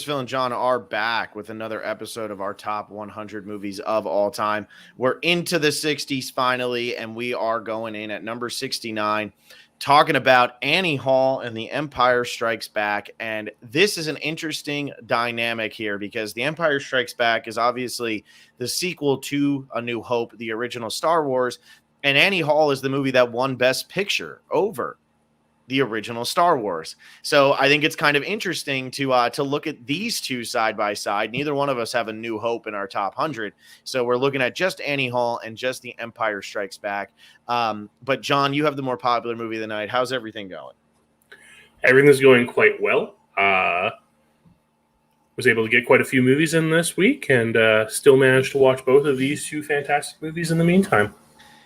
Phil and John are back with another episode of our top 100 movies of all time. We're into the 60s finally, and we are going in at number 69, talking about Annie Hall and The Empire Strikes Back. And this is an interesting dynamic here because The Empire Strikes Back is obviously the sequel to A New Hope, the original Star Wars, and Annie Hall is the movie that won Best Picture over the original Star Wars. So I think it's kind of interesting to look at these two side by side. Neither one of us have A New Hope in our top 100. So we're looking at just Annie Hall and just The Empire Strikes Back. But John, you have the more popular movie of the night. How's everything going? Everything's going quite well. Was able to get quite a few movies in this week and still managed to watch both of these two fantastic movies in the meantime.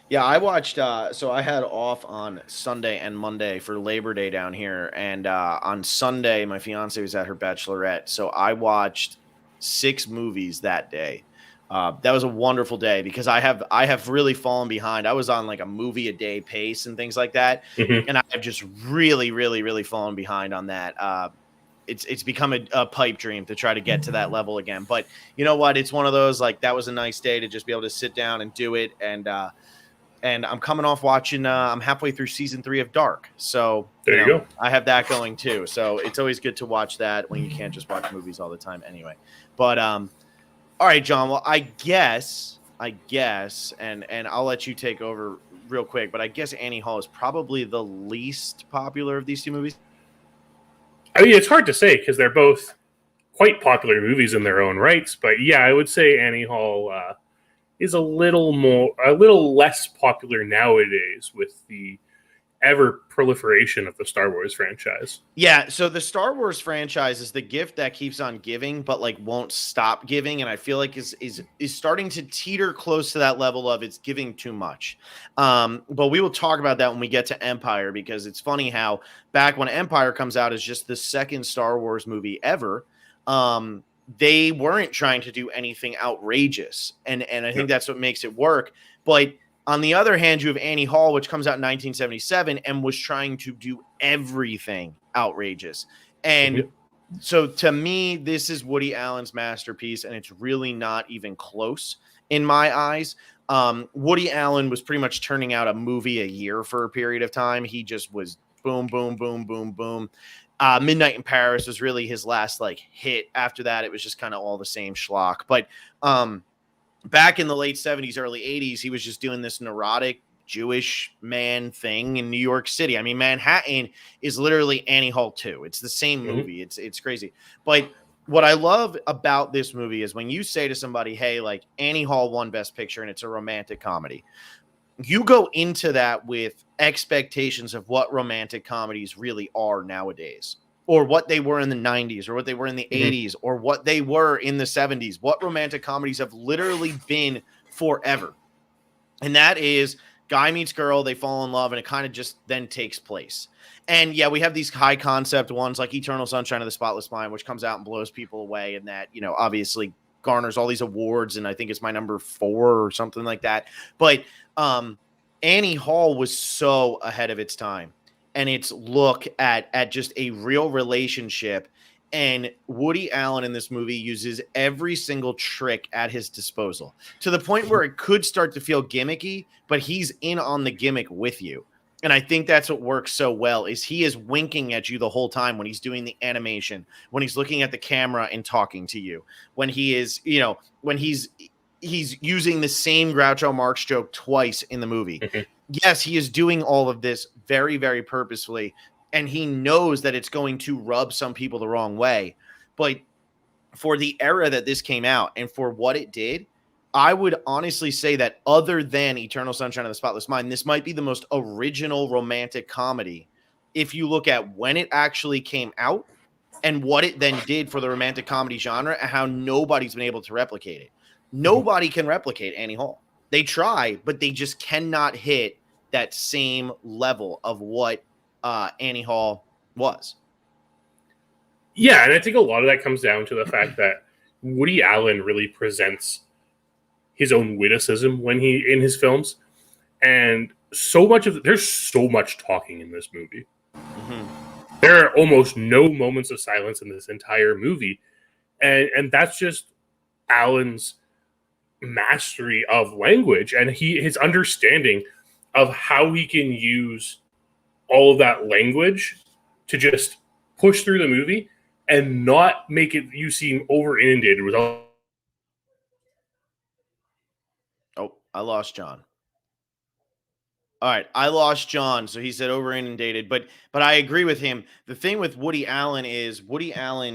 Yeah, I watched, so I had off on Sunday and Monday for Labor Day down here. And on Sunday, my fiance was at her bachelorette. So I watched 6 movies that day. That was a wonderful day because I have really fallen behind. I was on like a movie a day pace and things like that. Mm-hmm. And I've just really fallen behind on that. It's become a pipe dream to try to get to that level again. But you know what? It's one of those, like, that was a nice day to just be able to sit down and do it. And I'm coming off watching, I'm halfway through season 3 of Dark. So there you go. I have that going too. So it's always good to watch that when you can't just watch movies all the time anyway. But, all right, John, well, I guess, and I'll let you take over real quick, but I guess Annie Hall is probably the least popular of these two movies. I mean, it's hard to say because they're both quite popular movies in their own rights. But yeah, I would say Annie Hall, is a little less popular nowadays with the ever proliferation of the Star Wars franchise. Yeah, so the Star Wars franchise is the gift that keeps on giving, but like won't stop giving, and I feel like is starting to teeter close to that level of it's giving too much. But we will talk about that when we get to Empire, because it's funny how back when Empire comes out as just the second Star Wars movie ever, they weren't trying to do anything outrageous. And I think that's what makes it work. But on the other hand, you have Annie Hall, which comes out in 1977 and was trying to do everything outrageous. And so to me, this is Woody Allen's masterpiece, and it's really not even close in my eyes. Woody Allen was pretty much turning out a movie a year for a period of time. He just was boom, boom, boom, boom, boom. Midnight in Paris was really his last like hit. After that, it was just kind of all the same schlock. But back in the late 70s, early 80s, he was just doing this neurotic Jewish man thing in New York City. I mean, Manhattan is literally Annie Hall 2. It's the same movie. It's crazy. But what I love about this movie is when you say to somebody, hey, like Annie Hall won Best Picture and it's a romantic comedy, you go into that with expectations of what romantic comedies really are nowadays, or what they were in the 90s, or what they were in the 80s, or what they were in the 70s, what romantic comedies have literally been forever. And that is guy meets girl, they fall in love, and it kind of just then takes place. And yeah, we have these high concept ones like Eternal Sunshine of the Spotless Mind, which comes out and blows people away, and that, you know, obviously garners all these awards, and I think it's my number 4 or something like that. But Annie Hall was so ahead of its time, and its look at just a real relationship. And Woody Allen in this movie uses every single trick at his disposal to the point where it could start to feel gimmicky, but he's in on the gimmick with you. And I think that's what works so well is he is winking at you the whole time when he's doing the animation, when he's looking at the camera and talking to you, when he is, you know, when he's using the same Groucho Marx joke twice in the movie. Yes, he is doing all of this very, very purposefully, and he knows that it's going to rub some people the wrong way. But for the era that this came out and for what it did, I would honestly say that other than Eternal Sunshine of the Spotless Mind, this might be the most original romantic comedy if you look at when it actually came out and what it then did for the romantic comedy genre and how nobody's been able to replicate it. Nobody can replicate Annie Hall. They try, but they just cannot hit that same level of what Annie Hall was. Yeah, and I think a lot of that comes down to the fact that Woody Allen really presents his own witticism when in his films, and there's so much talking in this movie. There are almost no moments of silence in this entire movie, And that's just Alan's mastery of language and his understanding of how he can use all of that language to just push through the movie and not make it you seem over inundated with all. Oh, I lost John. All right, I lost John, so he said over inundated, but I agree with him. The thing with Woody Allen is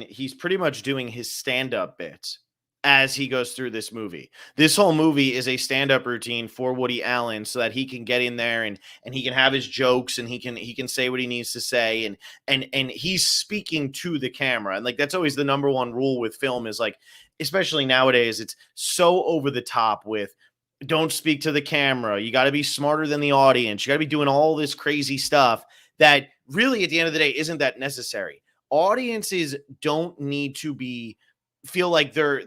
he's pretty much doing his stand-up bits as he goes through this movie. This whole movie is a stand-up routine for Woody Allen so that he can get in there and he can have his jokes and he can say what he needs to say and he's speaking to the camera. And like that's always the number one rule with film is like especially nowadays it's so over the top with don't speak to the camera. You got to be smarter than the audience. You got to be doing all this crazy stuff that really at the end of the day isn't that necessary. Audiences don't need to feel like they're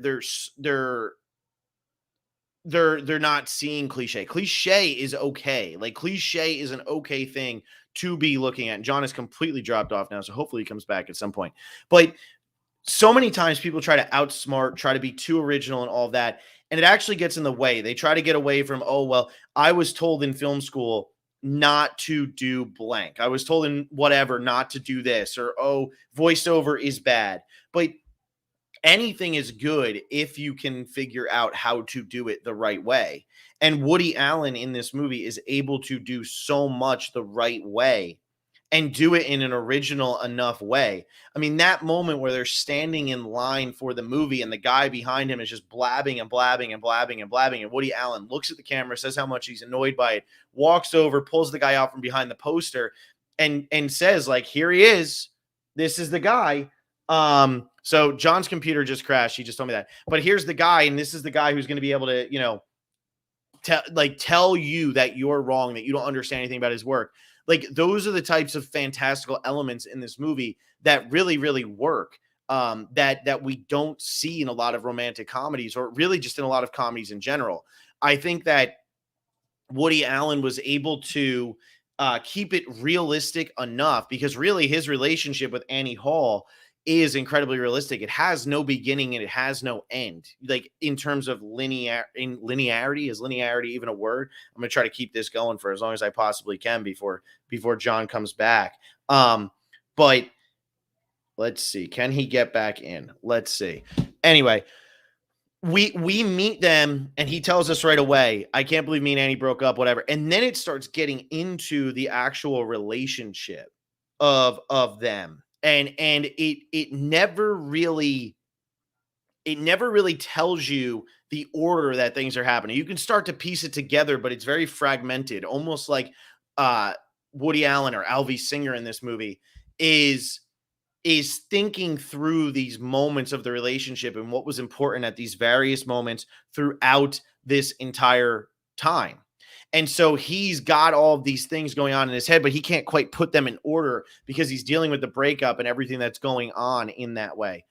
not seeing cliche. Cliche is okay. Like cliche is an okay thing to be looking at. And John has completely dropped off now, so hopefully he comes back at some point. But so many times people try to outsmart, try to be too original and all that. And it actually gets in the way. They try to get away from, oh, well, I was told in film school not to do blank. I was told in whatever not to do this, or, oh, voiceover is bad. But anything is good if you can figure out how to do it the right way. And Woody Allen in this movie is able to do so much the right way and do it in an original enough way. I mean, that moment where they're standing in line for the movie and the guy behind him is just blabbing and blabbing and blabbing and blabbing. And Woody Allen looks at the camera, says how much he's annoyed by it, walks over, pulls the guy out from behind the poster and says like, here he is. This is the guy. So John's computer just crashed. He just told me that, but here's the guy. And this is the guy who's going to be able to, tell you that you're wrong, that you don't understand anything about his work. Like those are the types of fantastical elements in this movie that really, really work. That we don't see in a lot of romantic comedies, or really just in a lot of comedies in general. I think that Woody Allen was able to keep it realistic enough because really his relationship with Annie Hall is incredibly realistic. It has no beginning and it has no end. Like in terms of linearity, is linearity even a word? I'm going to try to keep this going for as long as I possibly can before John comes back. But let's see. Can he get back in? Let's see. Anyway, we meet them and he tells us right away, I can't believe me and Annie broke up, whatever. And then it starts getting into the actual relationship of them. And it never really tells you the order that things are happening. You can start to piece it together, but it's very fragmented, almost like Woody Allen or Alvy Singer in this movie is thinking through these moments of the relationship and what was important at these various moments throughout this entire time. And so he's got all of these things going on in his head, but he can't quite put them in order because he's dealing with the breakup and everything that's going on in that way.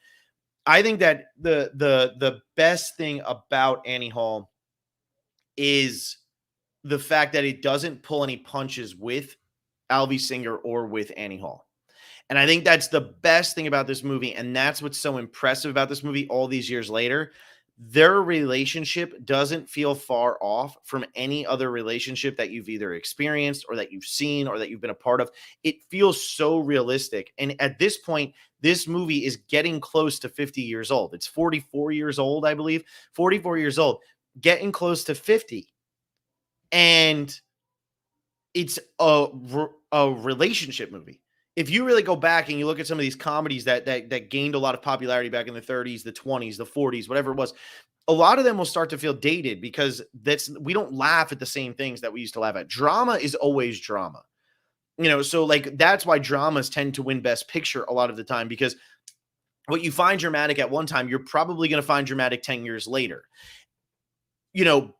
I think that the best thing about Annie Hall is the fact that it doesn't pull any punches with Alvy Singer or with Annie Hall. And I think that's the best thing about this movie. And that's what's so impressive about this movie all these years later. Their relationship doesn't feel far off from any other relationship that you've either experienced or that you've seen or that you've been a part of. It feels so realistic. And at this point, this movie is getting close to 50 years old. It's 44 years old, I believe. 44 years old, getting close to 50. And it's a relationship movie. If you really go back and you look at some of these comedies that gained a lot of popularity back in the 30s, the 20s, the 40s, whatever it was, a lot of them will start to feel dated because we don't laugh at the same things that we used to laugh at. Drama is always drama. So like that's why dramas tend to win Best Picture a lot of the time, because what you find dramatic at one time, you're probably going to find dramatic 10 years later.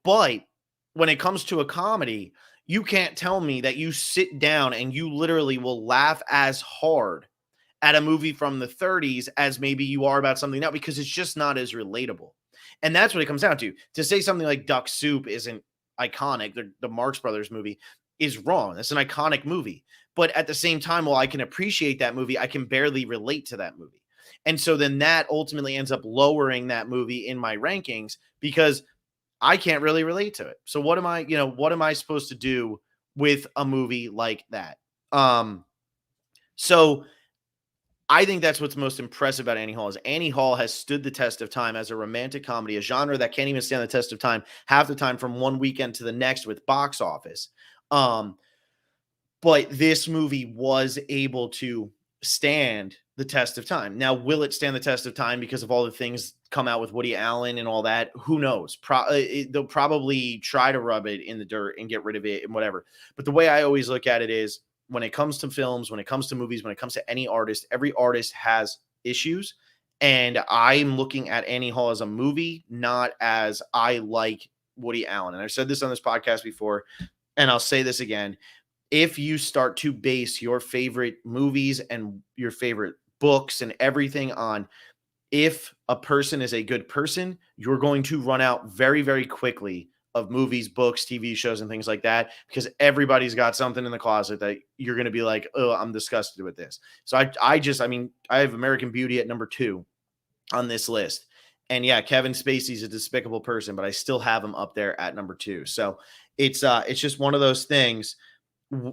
But when it comes to a comedy, you can't tell me that you sit down and you literally will laugh as hard at a movie from the 30s as maybe you are about something now, because it's just not as relatable. And that's what it comes down to. To say something like Duck Soup isn't iconic, the Marx Brothers movie, is wrong. It's an iconic movie. But at the same time, while I can appreciate that movie, I can barely relate to that movie. And so then that ultimately ends up lowering that movie in my rankings because I can't really relate to it. So what am I supposed to do with a movie like that? So I think that's what's most impressive about Annie Hall is Annie Hall has stood the test of time as a romantic comedy, a genre that can't even stand the test of time half the time from one weekend to the next with box office. But this movie was able to stand the test of time. Now, will it stand the test of time because of all the things come out with Woody Allen and all that? Who knows? They'll probably try to rub it in the dirt and get rid of it and whatever. But the way I always look at it is when it comes to films, when it comes to movies, when it comes to any artist, every artist has issues. And I'm looking at Annie Hall as a movie, not as I like Woody Allen. And I've said this on this podcast before, and I'll say this again. If you start to base your favorite movies and your favorite books and everything on if a person is a good person, you're going to run out very, very quickly of movies, books, TV shows, and things like that, because everybody's got something in the closet that you're going to be like, oh, I'm disgusted with this. So I have American Beauty at number 2 on this list. And yeah, Kevin Spacey's a despicable person, but I still have him up there at number 2. So it's just one of those things.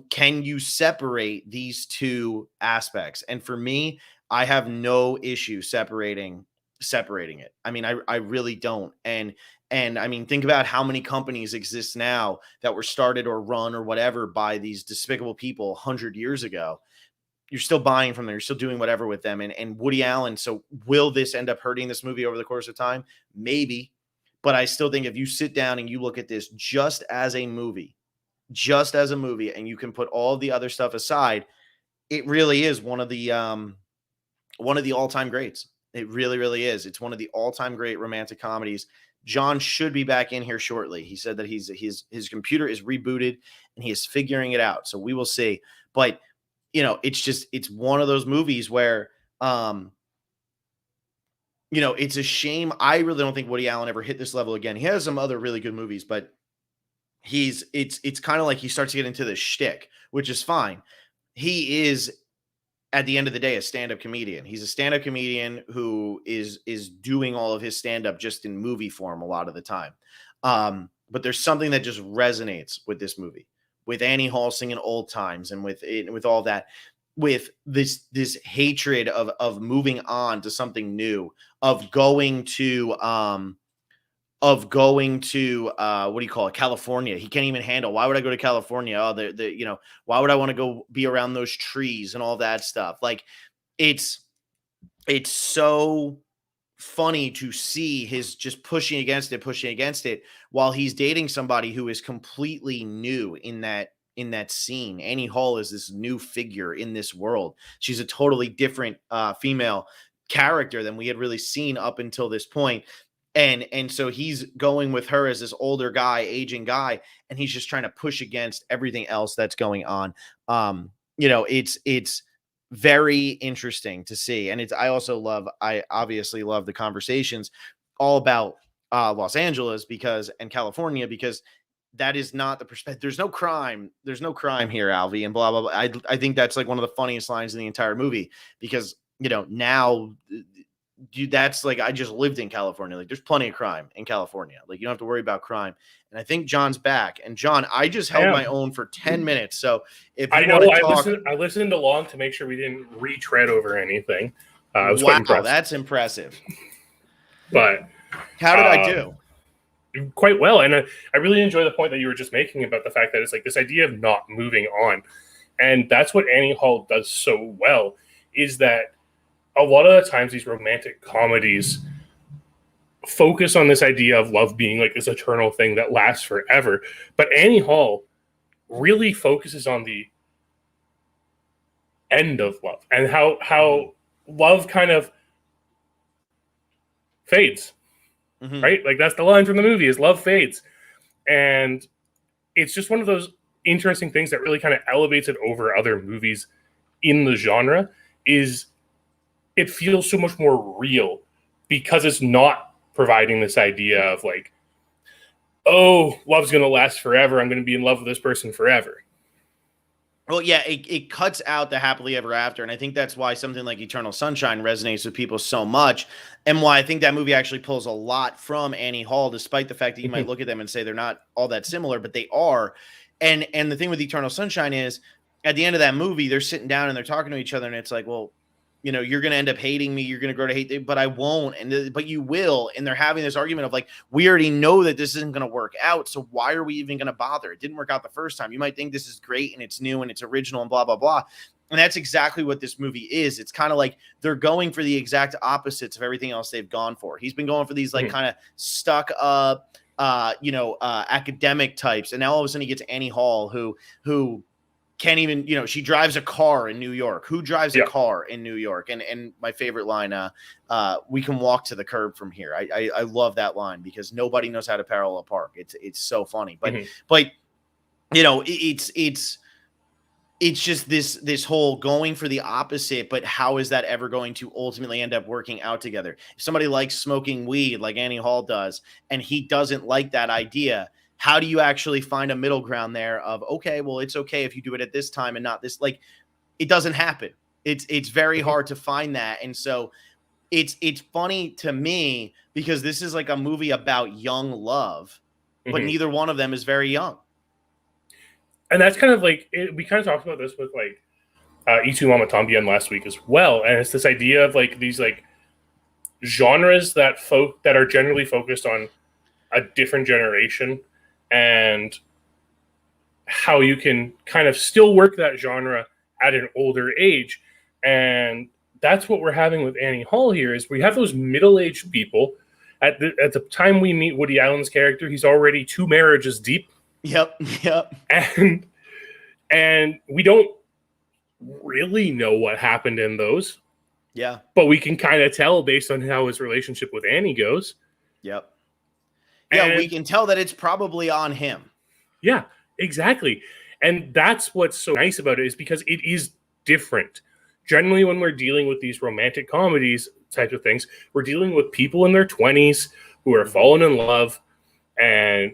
Can you separate these two aspects? And for me, I have no issue separating it. I mean, I really don't. And I mean, think about how many companies exist now that were started or run or whatever by these despicable people 100 years ago. You're still buying from them. You're still doing whatever with them. And Woody Allen. So will this end up hurting this movie over the course of time? Maybe. But I still think if you sit down and you look at this just as a movie, and you can put all the other stuff aside, it really is one of the all-time greats. It really, really is. It's one of the all-time great romantic comedies. John should be back in here shortly. He said that his computer is rebooted and he is figuring it out. So we will see. But it's one of those movies where it's a shame. I really don't think Woody Allen ever hit this level again. He has some other really good movies, but it's kind of like he starts to get into the shtick, which is fine. He is, at the end of the day, a stand-up comedian. He's a stand-up comedian who is doing all of his stand-up just in movie form a lot of the time. But there's something that just resonates with this movie, with Annie Hall singing Old Times, and with all that, with this hatred of moving on to something new, of going to what do you call it? California. He can't even handle. Why would I go to California? Oh, why would I want to go be around those trees and all that stuff? Like it's so funny to see his just pushing against it while he's dating somebody who is completely new in that scene. Annie Hall is this new figure in this world. She's a totally different female character than we had really seen up until this point. And so he's going with her as this older guy, aging guy, and he's just trying to push against everything else that's going on. It's very interesting to see. And I obviously love the conversations all about Los Angeles and California, because that is not the perspective. There's no crime here, Alvy, and blah, blah, blah. I think that's like one of the funniest lines in the entire movie, because, now that's like, I just lived in California. Like, there's plenty of crime in California. Like, you don't have to worry about crime. And I think John's back. And John, I just held my own for 10 minutes. So if you want to talk, I listened along to make sure we didn't retread over anything. I was wow, quite impressed. That's impressive. But how did I do? Quite well. And I really enjoy the point that you were just making about the fact that it's like this idea of not moving on. And that's what Annie Hall does so well, is that a lot of the times these romantic comedies focus on this idea of love being like this eternal thing that lasts forever. But Annie Hall really focuses on the end of love and how love kind of fades, right? Like, that's the line from the movie, is love fades. And it's just one of those interesting things that really kind of elevates it over other movies in the genre, is it feels so much more real because it's not providing this idea of like, oh, love's going to last forever. I'm going to be in love with this person forever. Well, yeah, it cuts out the happily ever after. And I think that's why something like Eternal Sunshine resonates with people so much. And why I think that movie actually pulls a lot from Annie Hall, despite the fact that you might look at them and say they're not all that similar, but they are. And the thing with Eternal Sunshine is at the end of that movie, they're sitting down and they're talking to each other, and it's like, well, you know, you're going to end up hating me. You're going to grow to hate me, but I won't. But you will. And they're having this argument of like, we already know that this isn't going to work out. So why are we even going to bother? It didn't work out the first time. You might think this is great and it's new and it's original and blah, blah, blah. And that's exactly what this movie is. It's kind of like they're going for the exact opposites of everything else they've gone for. He's been going for these like kind of stuck up, academic types. And now all of a sudden he gets Annie Hall, who can't even, you know, she drives a car in New York. Who drives a car in New York? And my favorite line, we can walk to the curb from here. I love that line because nobody knows how to parallel park. It's so funny, but you know, it's just this whole going for the opposite, but how is that ever going to ultimately end up working out together? If somebody likes smoking weed like Annie Hall does, and he doesn't like that idea, how do you actually find a middle ground there of, okay, well, it's okay if you do it at this time and not this? Like, it doesn't happen. It's very hard to find that. And so it's funny to me because this is like a movie about young love, but neither one of them is very young. And that's kind of like, we kind of talked about this with like E2 Mama Tambien last week as well. And it's this idea of like these like genres that are generally focused on a different generation, and how you can kind of still work that genre at an older age. And that's what we're having with Annie Hall here is we have those middle-aged people. At the time we meet Woody Allen's character, he's already 2 marriages deep. Yep. And we don't really know what happened in those. Yeah. But we can kind of tell based on how his relationship with Annie goes. Yep. Yeah, we can tell that it's probably on him. Yeah, exactly. And that's what's so nice about it is because it is different. Generally, when we're dealing with these romantic comedies types of things, we're dealing with people in their 20s who are falling in love and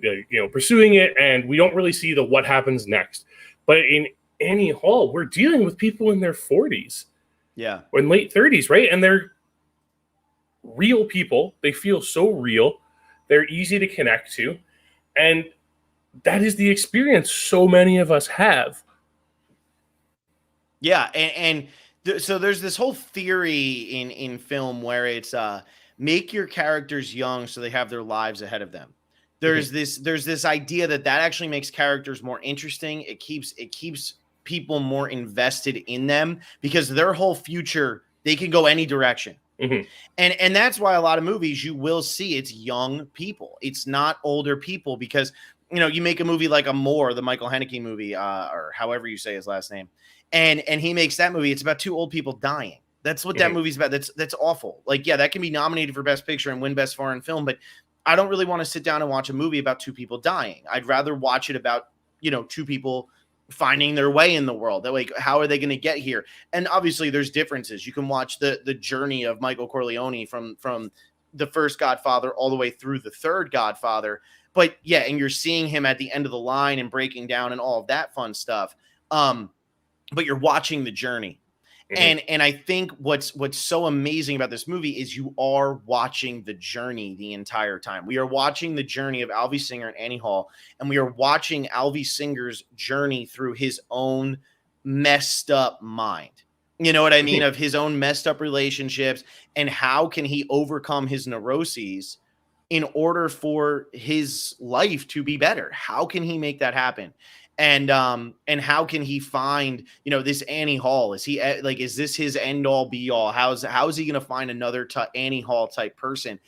pursuing it, and we don't really see the what happens next. But in Annie Hall, we're dealing with people in their 40s. Yeah. Or in late 30s, right? And they're real people. They feel so real. They're easy to connect to. And that is the experience so many of us have. Yeah. So there's this whole theory in film where it's make your characters young so they have their lives ahead of them. There's this idea that actually makes characters more interesting. It keeps people more invested in them because their whole future, they can go any direction. And that's why a lot of movies you will see it's young people. It's not older people because, you make a movie like Amour, the Michael Haneke movie, or however you say his last name. And he makes that movie. It's about 2 old people dying. That's what that movie's about. That's awful. Like, yeah, that can be nominated for Best Picture and win Best Foreign Film, but I don't really want to sit down and watch a movie about 2 people dying. I'd rather watch it about, 2 people finding their way in the world. That way, how are they going to get here? And obviously there's differences. You can watch the journey of Michael Corleone from the first Godfather all the way through the third Godfather. But yeah, and you're seeing him at the end of the line and breaking down and all of that fun stuff. But you're watching the journey. And I think what's so amazing about this movie is you are watching the journey the entire time. We are watching the journey of Alvy Singer and Annie Hall, and we are watching Alvy Singer's journey through his own messed up mind. You know what I mean? Of his own messed up relationships, and how can he overcome his neuroses in order for his life to be better? How can he make that happen? And how can he find, this Annie Hall? Is he is this his end all be all? How is he going to find another Annie Hall type person?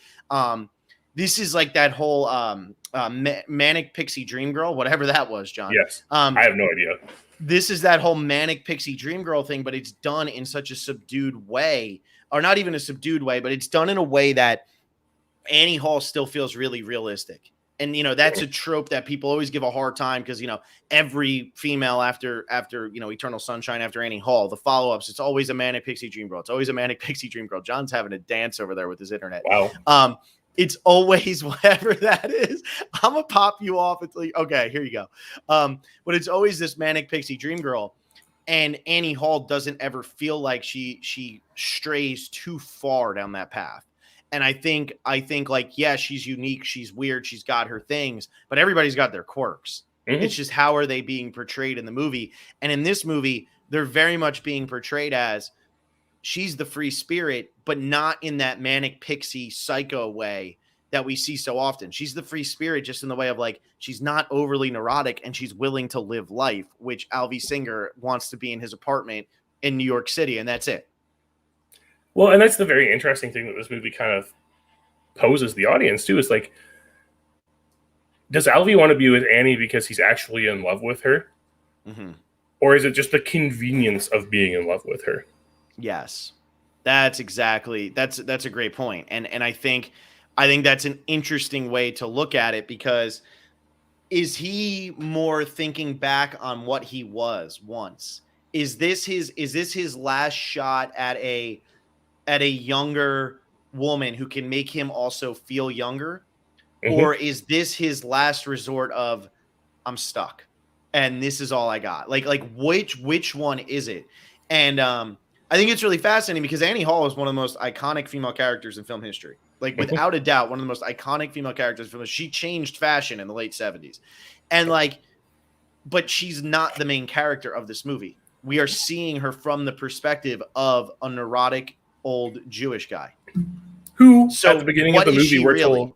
This is like that whole manic pixie dream girl, whatever that was, John. Yes. I have no idea. This is that whole manic pixie dream girl thing, but it's done in such a subdued way, or not even a subdued way, but it's done in a way that Annie Hall still feels really realistic. And, that's a trope that people always give a hard time because, every female after Eternal Sunshine, after Annie Hall, the follow-ups, it's always a manic pixie dream girl. It's always a manic pixie dream girl. John's having a dance over there with his internet. Wow. It's always whatever that is. I'm going to pop you off. It's like, okay, here you go. But it's always this manic pixie dream girl. And Annie Hall doesn't ever feel like she strays too far down that path. And I think like, yeah, she's unique, she's weird, she's got her things, but everybody's got their quirks. It's just how are they being portrayed in the movie? And in this movie, they're very much being portrayed as she's the free spirit, but not in that manic pixie psycho way that we see so often. She's the free spirit just in the way of like, she's not overly neurotic and she's willing to live life, which Alvy Singer wants to be in his apartment in New York City. And that's it. Well, and that's the very interesting thing that this movie kind of poses the audience too, is like, does Alvy want to be with Annie because he's actually in love with her? Mm-hmm. Or is it just the convenience of being in love with her? Yes, that's a great point. And I think that's an interesting way to look at it, because is he more thinking back on what he was once? Is this his last shot at a younger woman who can make him also feel younger? Mm-hmm. Or is this his last resort of, I'm stuck and this is all I got? Like which one is it? And I think it's really fascinating because Annie Hall is one of the most iconic female characters in film history. Like, without a doubt, one of the most iconic female characters in film. She changed fashion in the late 70s. And like, but she's not the main character of this movie. We are seeing her from the perspective of a neurotic old Jewish guy. Who, at the beginning of the movie, we're told...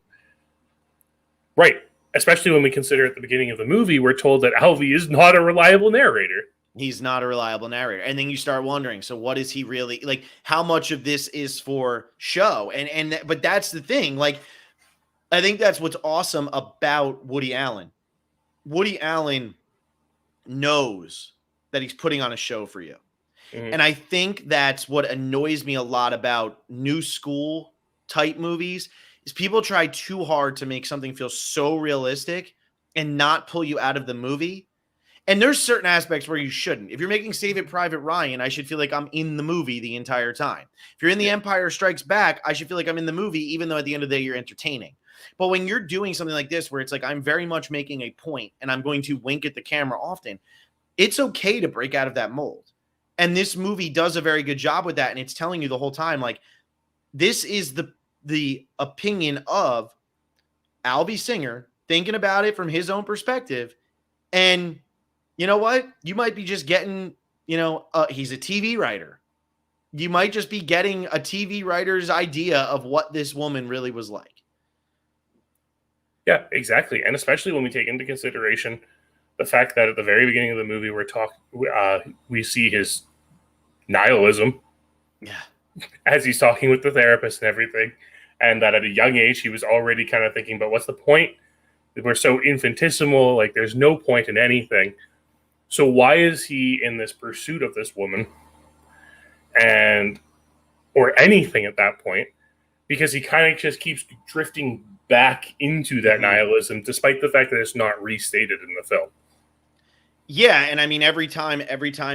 Right. Especially when we consider at the beginning of the movie, we're told that Alvy is not a reliable narrator. He's not a reliable narrator. And then you start wondering, so what is he really like? How much of this is for show? But that's the thing. Like, I think that's what's awesome about Woody Allen. Woody Allen knows that he's putting on a show for you. Mm-hmm. And I think that's what annoys me a lot about new school type movies is people try too hard to make something feel so realistic and not pull you out of the movie. And there's certain aspects where you shouldn't. If you're making Saving Private Ryan, I should feel like I'm in the movie the entire time. If you're in The Empire Strikes Back, I should feel like I'm in the movie, even though at the end of the day, you're entertaining. But when you're doing something like this, where it's like, I'm very much making a point and I'm going to wink at the camera often, it's okay to break out of that mold. And this movie does a very good job with that. And it's telling you the whole time, like, this is the opinion of Alvy Singer thinking about it from his own perspective. And you know what? You might be just getting, he's a TV writer. You might just be getting a TV writer's idea of what this woman really was like. Yeah, exactly. And especially when we take into consideration the fact that at the very beginning of the movie, we see his nihilism. Yeah. As he's talking with the therapist and everything. And that at a young age, he was already kind of thinking, but what's the point? We're so infinitesimal, like there's no point in anything. So why is he in this pursuit of this woman or anything at that point? Because he kind of just keeps drifting back into that nihilism, despite the fact that it's not restated in the film. Yeah, and I mean, every time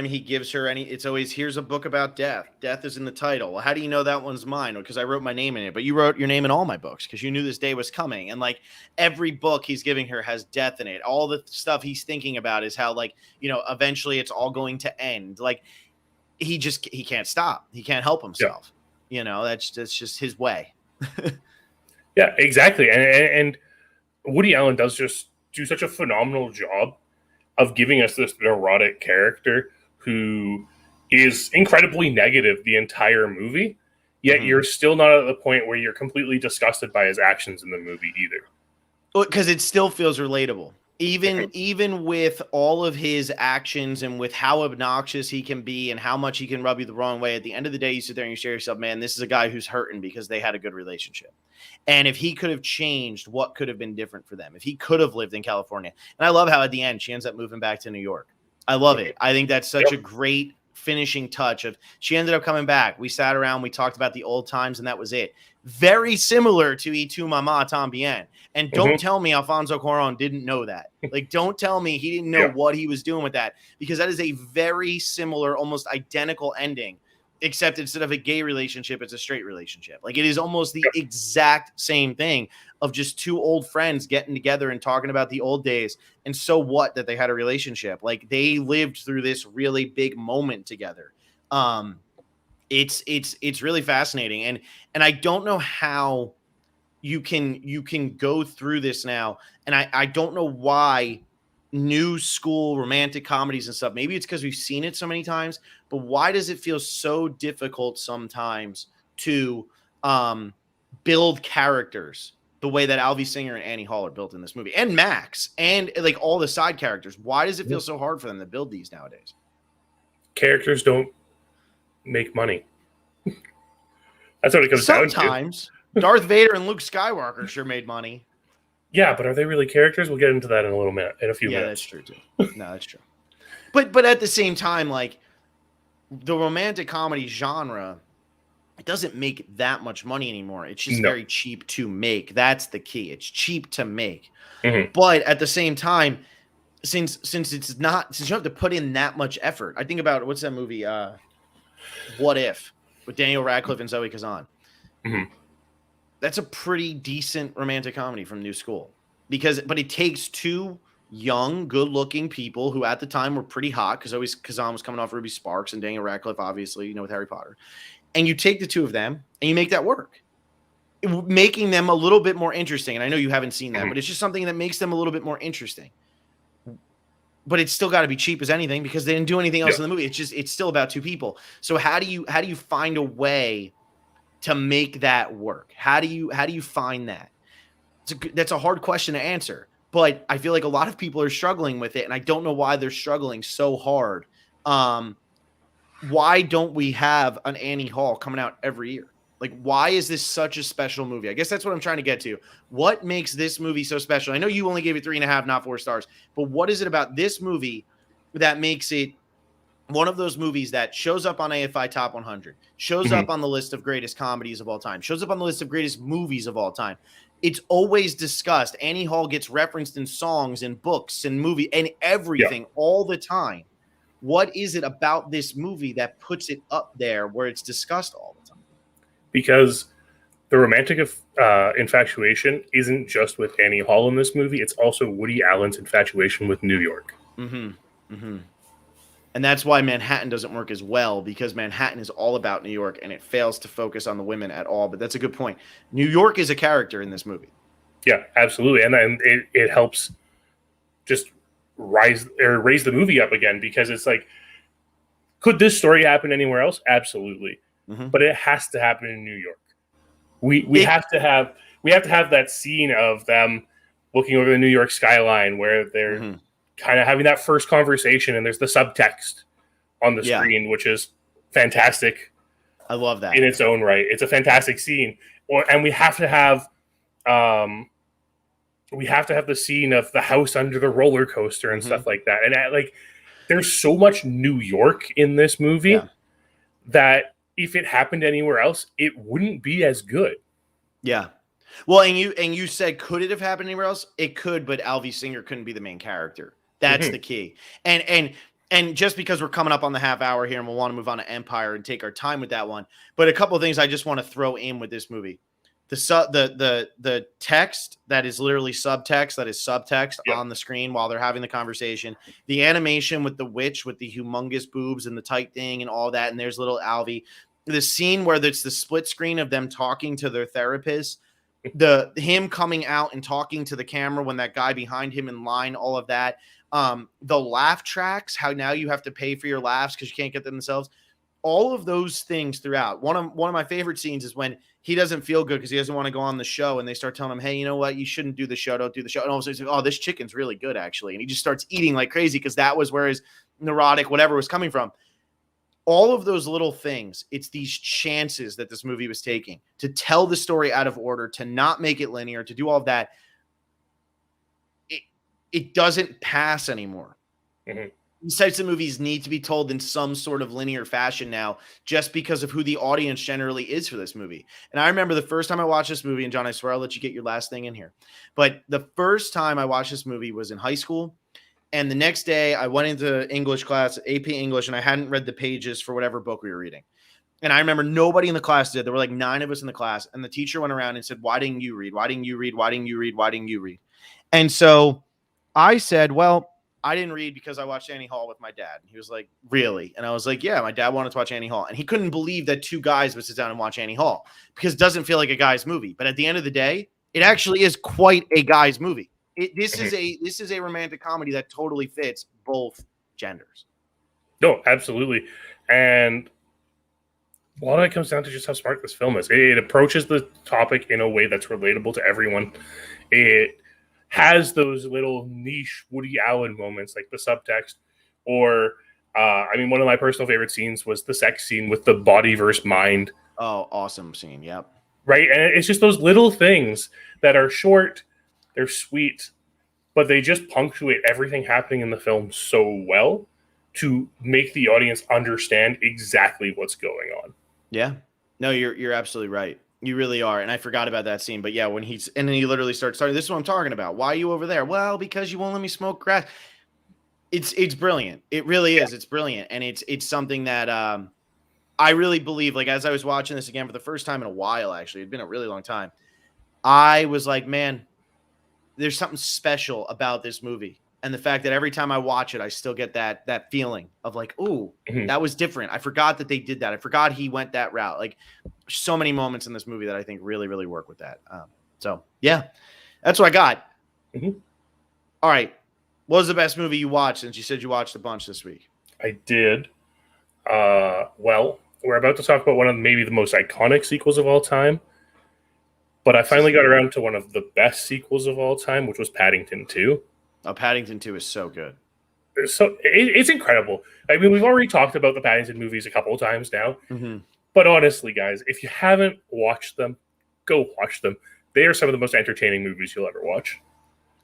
he gives her it's always, here's a book about death. Death is in the title. Well, how do you know that one's mine? Because I wrote my name in it, but you wrote your name in all my books because you knew this day was coming. And like every book he's giving her has death in it. All the stuff he's thinking about is how, like, eventually it's all going to end. Like he can't stop. He can't help himself. Yeah. That's just his way. Yeah, exactly. And Woody Allen does just do such a phenomenal job of giving us this neurotic character who is incredibly negative the entire movie, yet you're still not at the point where you're completely disgusted by his actions in the movie either. Because it still feels relatable. Even with all of his actions and with how obnoxious he can be and how much he can rub you the wrong way, at the end of the day, you sit there and you say to yourself, man, this is a guy who's hurting because they had a good relationship. And if he could have changed, what could have been different for them? If he could have lived in California. And I love how at the end, she ends up moving back to New York. I love it. I think that's such a great finishing touch of she ended up coming back. We sat around, we talked about the old times, and that was it. Very similar to Y Tu Mama Tambien. And don't tell me Alfonso Cuarón didn't know that. Like, don't tell me he didn't know what he was doing with that, because that is a very similar, almost identical ending except instead of a gay relationship, it's a straight relationship. Like, it is almost the exact same thing of just two old friends getting together and talking about the old days. And so what that they had a relationship? Like, they lived through this really big moment together. It's really fascinating. And I don't know how you can go through this now. And I don't know why new school romantic comedies and stuff, maybe it's because we've seen it so many times, but why does it feel so difficult sometimes to build characters the way that Alvy Singer and Annie Hall are built in this movie, and Max, and like all the side characters? Why does it feel so hard for them to build these nowadays? Characters don't make money. That's what it comes down to. Sometimes Darth Vader and Luke Skywalker sure made money. Yeah, but are they really characters? We'll get into that in a few minutes. Yeah, that's true too. No, that's true. But at the same time, like, the romantic comedy genre, it doesn't make that much money anymore. It's just very cheap to make. That's the key. It's cheap to make. Mm-hmm. But at the same time, since you don't have to put in that much effort. I think about, what's that movie? What If, with Daniel Radcliffe and Zoe Kazan. Mm-hmm. That's a pretty decent romantic comedy from New School, but it takes two young, good-looking people who at the time were pretty hot, because Kazan was coming off Ruby Sparks and Daniel Radcliffe, obviously, with Harry Potter, and you take the two of them and you make that work, making them a little bit more interesting. And I know you haven't seen that, but it's just something that makes them a little bit more interesting. But it's still got to be cheap as anything, because they didn't do anything else in the movie. It's still about two people. So how do you find a way to make that work? How do you find that? That's a hard question to answer, but I feel like a lot of people are struggling with it, and I don't know why they're struggling so hard. Why don't we have an Annie Hall coming out every year? Like, why is this such a special movie? I guess that's what I'm trying to get to. What makes this movie so special? I know you only gave it 3.5, not 4 stars, but what is it about this movie that makes it one of those movies that shows up on AFI Top 100, shows up on the list of greatest comedies of all time, shows up on the list of greatest movies of all time? It's always discussed. Annie Hall gets referenced in songs and books and movie and everything all the time. What is it about this movie that puts it up there where it's discussed all the time? Because the romantic infatuation isn't just with Annie Hall in this movie. It's also Woody Allen's infatuation with New York. Mm-hmm. Mm-hmm. And that's why Manhattan doesn't work as well, because Manhattan is all about New York and it fails to focus on the women at all. But that's a good point. New York is a character in this movie. Yeah, absolutely. And it helps just raise the movie up again, because it's like, could this story happen anywhere else? Absolutely. Mm-hmm. But it has to happen in New York. We have to have that scene of them looking over the New York skyline where they're kind of having that first conversation, and there's the subtext on the screen, which is fantastic. I love that in its own right. It's a fantastic scene. And we have to have the scene of the house under the roller coaster and stuff like that. And there's so much New York in this movie that if it happened anywhere else, it wouldn't be as good. Yeah. Well, and you said, could it have happened anywhere else? It could, but Alvy Singer couldn't be the main character. That's the key. And just because we're coming up on the half hour here and we'll want to move on to Empire and take our time with that one, but a couple of things I just want to throw in with this movie. The text that is literally subtext, that is subtext on the screen while they're having the conversation. The animation with the witch with the humongous boobs and the tight thing and all that, and there's little Alvy. The scene where it's the split screen of them talking to their therapist, him coming out and talking to the camera when that guy behind him in line, all of that. The laugh tracks, how now you have to pay for your laughs because you can't get them themselves. All of those things throughout. One of my favorite scenes is when he doesn't feel good because he doesn't want to go on the show, and they start telling him, hey, you know what? You shouldn't do the show. Don't do the show. And all of a sudden he's like, oh, this chicken's really good, actually. And he just starts eating like crazy because that was where his neurotic whatever was coming from. All of those little things, it's these chances that this movie was taking to tell the story out of order, to not make it linear, to do all of that. It doesn't pass anymore. Mm-hmm. These types of movies need to be told in some sort of linear fashion now, just because of who the audience generally is for this movie. And I remember the first time I watched this movie, and John, I swear I'll let you get your last thing in here, but the first time I watched this movie was in high school. And the next day I went into English class, AP English, and I hadn't read the pages for whatever book we were reading. And I remember nobody in the class did. There were like 9 of us in the class. And the teacher went around and said, why didn't you read? Why didn't you read? Why didn't you read? Why didn't you read? And so I said, well, I didn't read because I watched Annie Hall with my dad. And he was like, really? And I was like, yeah, my dad wanted to watch Annie Hall. And he couldn't believe that 2 guys would sit down and watch Annie Hall because it doesn't feel like a guy's movie. But at the end of the day, it actually is quite a guy's movie. This is a romantic comedy that totally fits both genders. No, absolutely. And a lot of it comes down to just how smart this film is. It approaches the topic in a way that's relatable to everyone. It has those little niche Woody Allen moments, like the subtext, or one of my personal favorite scenes was the sex scene with the body versus mind. Oh, awesome scene. Yep. Right. And it's just those little things that are short, they're sweet, but they just punctuate everything happening in the film so well to make the audience understand exactly what's going on. Yeah. No, you're absolutely right. You really are. And I forgot about that scene. But yeah, when and then he literally starts this is what I'm talking about. Why are you over there? Well, because you won't let me smoke grass. It's brilliant. It really is. It's brilliant. And it's something that I really believe, like, as I was watching this again for the first time in a while, actually, it'd been a really long time. I was like, man, there's something special about this movie. And the fact that every time I watch it, I still get that feeling of like, ooh, that was different. I forgot that they did that. I forgot he went that route. Like, so many moments in this movie that I think really, really work with that. So, yeah, that's what I got. All right. What was the best movie you watched, since you said you watched a bunch this week? I did. Well, we're about to talk about one of maybe the most iconic sequels of all time. But I finally got around to one of the best sequels of all time, which was Paddington 2. Oh, Paddington 2 is so good. So it's incredible. I mean, we've already talked about the Paddington movies a couple of times now. But honestly, guys, if you haven't watched them, go watch them. They are some of the most entertaining movies you'll ever watch.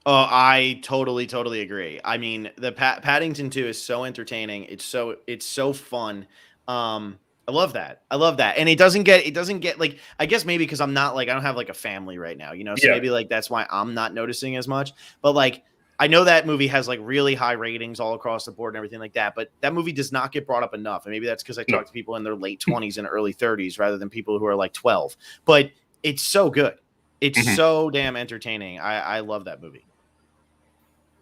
Oh, I totally agree. I mean, the Paddington 2 is so entertaining. It's so fun. I love that. And it doesn't get like, I guess maybe because I'm not like, I don't have like a family right now, so maybe like that's why I'm not noticing as much. But like, I know that movie has like really high ratings all across the board and everything like that, but that movie does not get brought up enough. And maybe that's because I talk to people in their late 20s and early 30s rather than people who are like 12. But it's so good. It's so damn entertaining. I love that movie.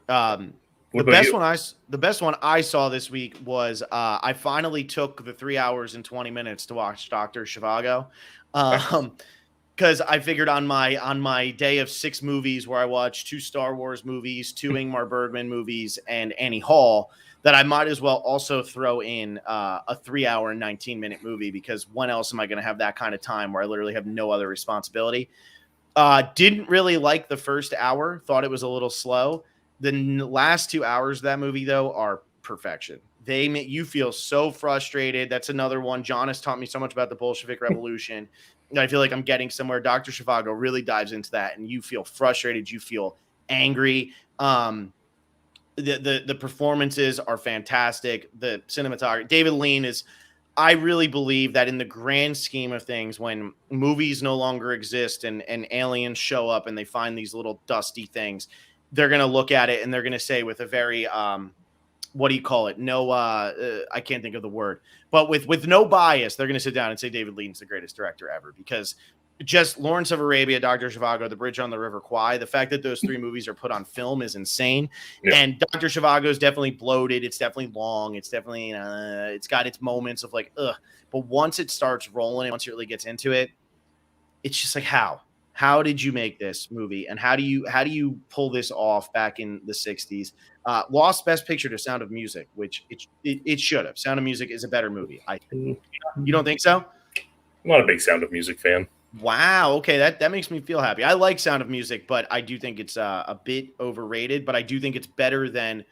The best one I saw this week was I finally took the 3 hours and 20 minutes to watch Dr. Zhivago. Because I figured on my day of 6 movies where I watched 2 Star Wars movies, 2 Ingmar Bergman movies, and Annie Hall, that I might as well also throw in a 3 hour and 19-minute movie, because when else am I going to have that kind of time where I literally have no other responsibility? Didn't really like the first hour, thought it was a little slow. The last 2 hours of that movie, though, are perfection. They make you feel so frustrated. That's another one. John has taught me so much about the Bolshevik Revolution. I feel like I'm getting somewhere. Dr. Zhivago really dives into that, and you feel frustrated. You feel angry. The performances are fantastic. The cinematography. David Lean is. I really believe that in the grand scheme of things, when movies no longer exist and aliens show up and they find these little dusty things, they're going to look at it and they're going to say with a very what do you call it? No, I can't think of the word, but with no bias, they're going to sit down and say David Lean's the greatest director ever, because just Lawrence of Arabia, Dr. Zhivago, The Bridge on the River Kwai, the fact that those 3 movies are put on film is insane. Yeah. And Dr. Zhivago is definitely bloated. It's definitely long. It's definitely, it's got its moments of like, ugh. But once it starts rolling and once it really gets into it, it's just like, how did you make this movie? And how do you pull this off back in the 60s? Lost Best Picture to Sound of Music, which it should have. Sound of Music is a better movie. You don't think so? I'm not a big Sound of Music fan. Wow. Okay, that makes me feel happy. I like Sound of Music, but I do think it's a bit overrated. But I do think it's better than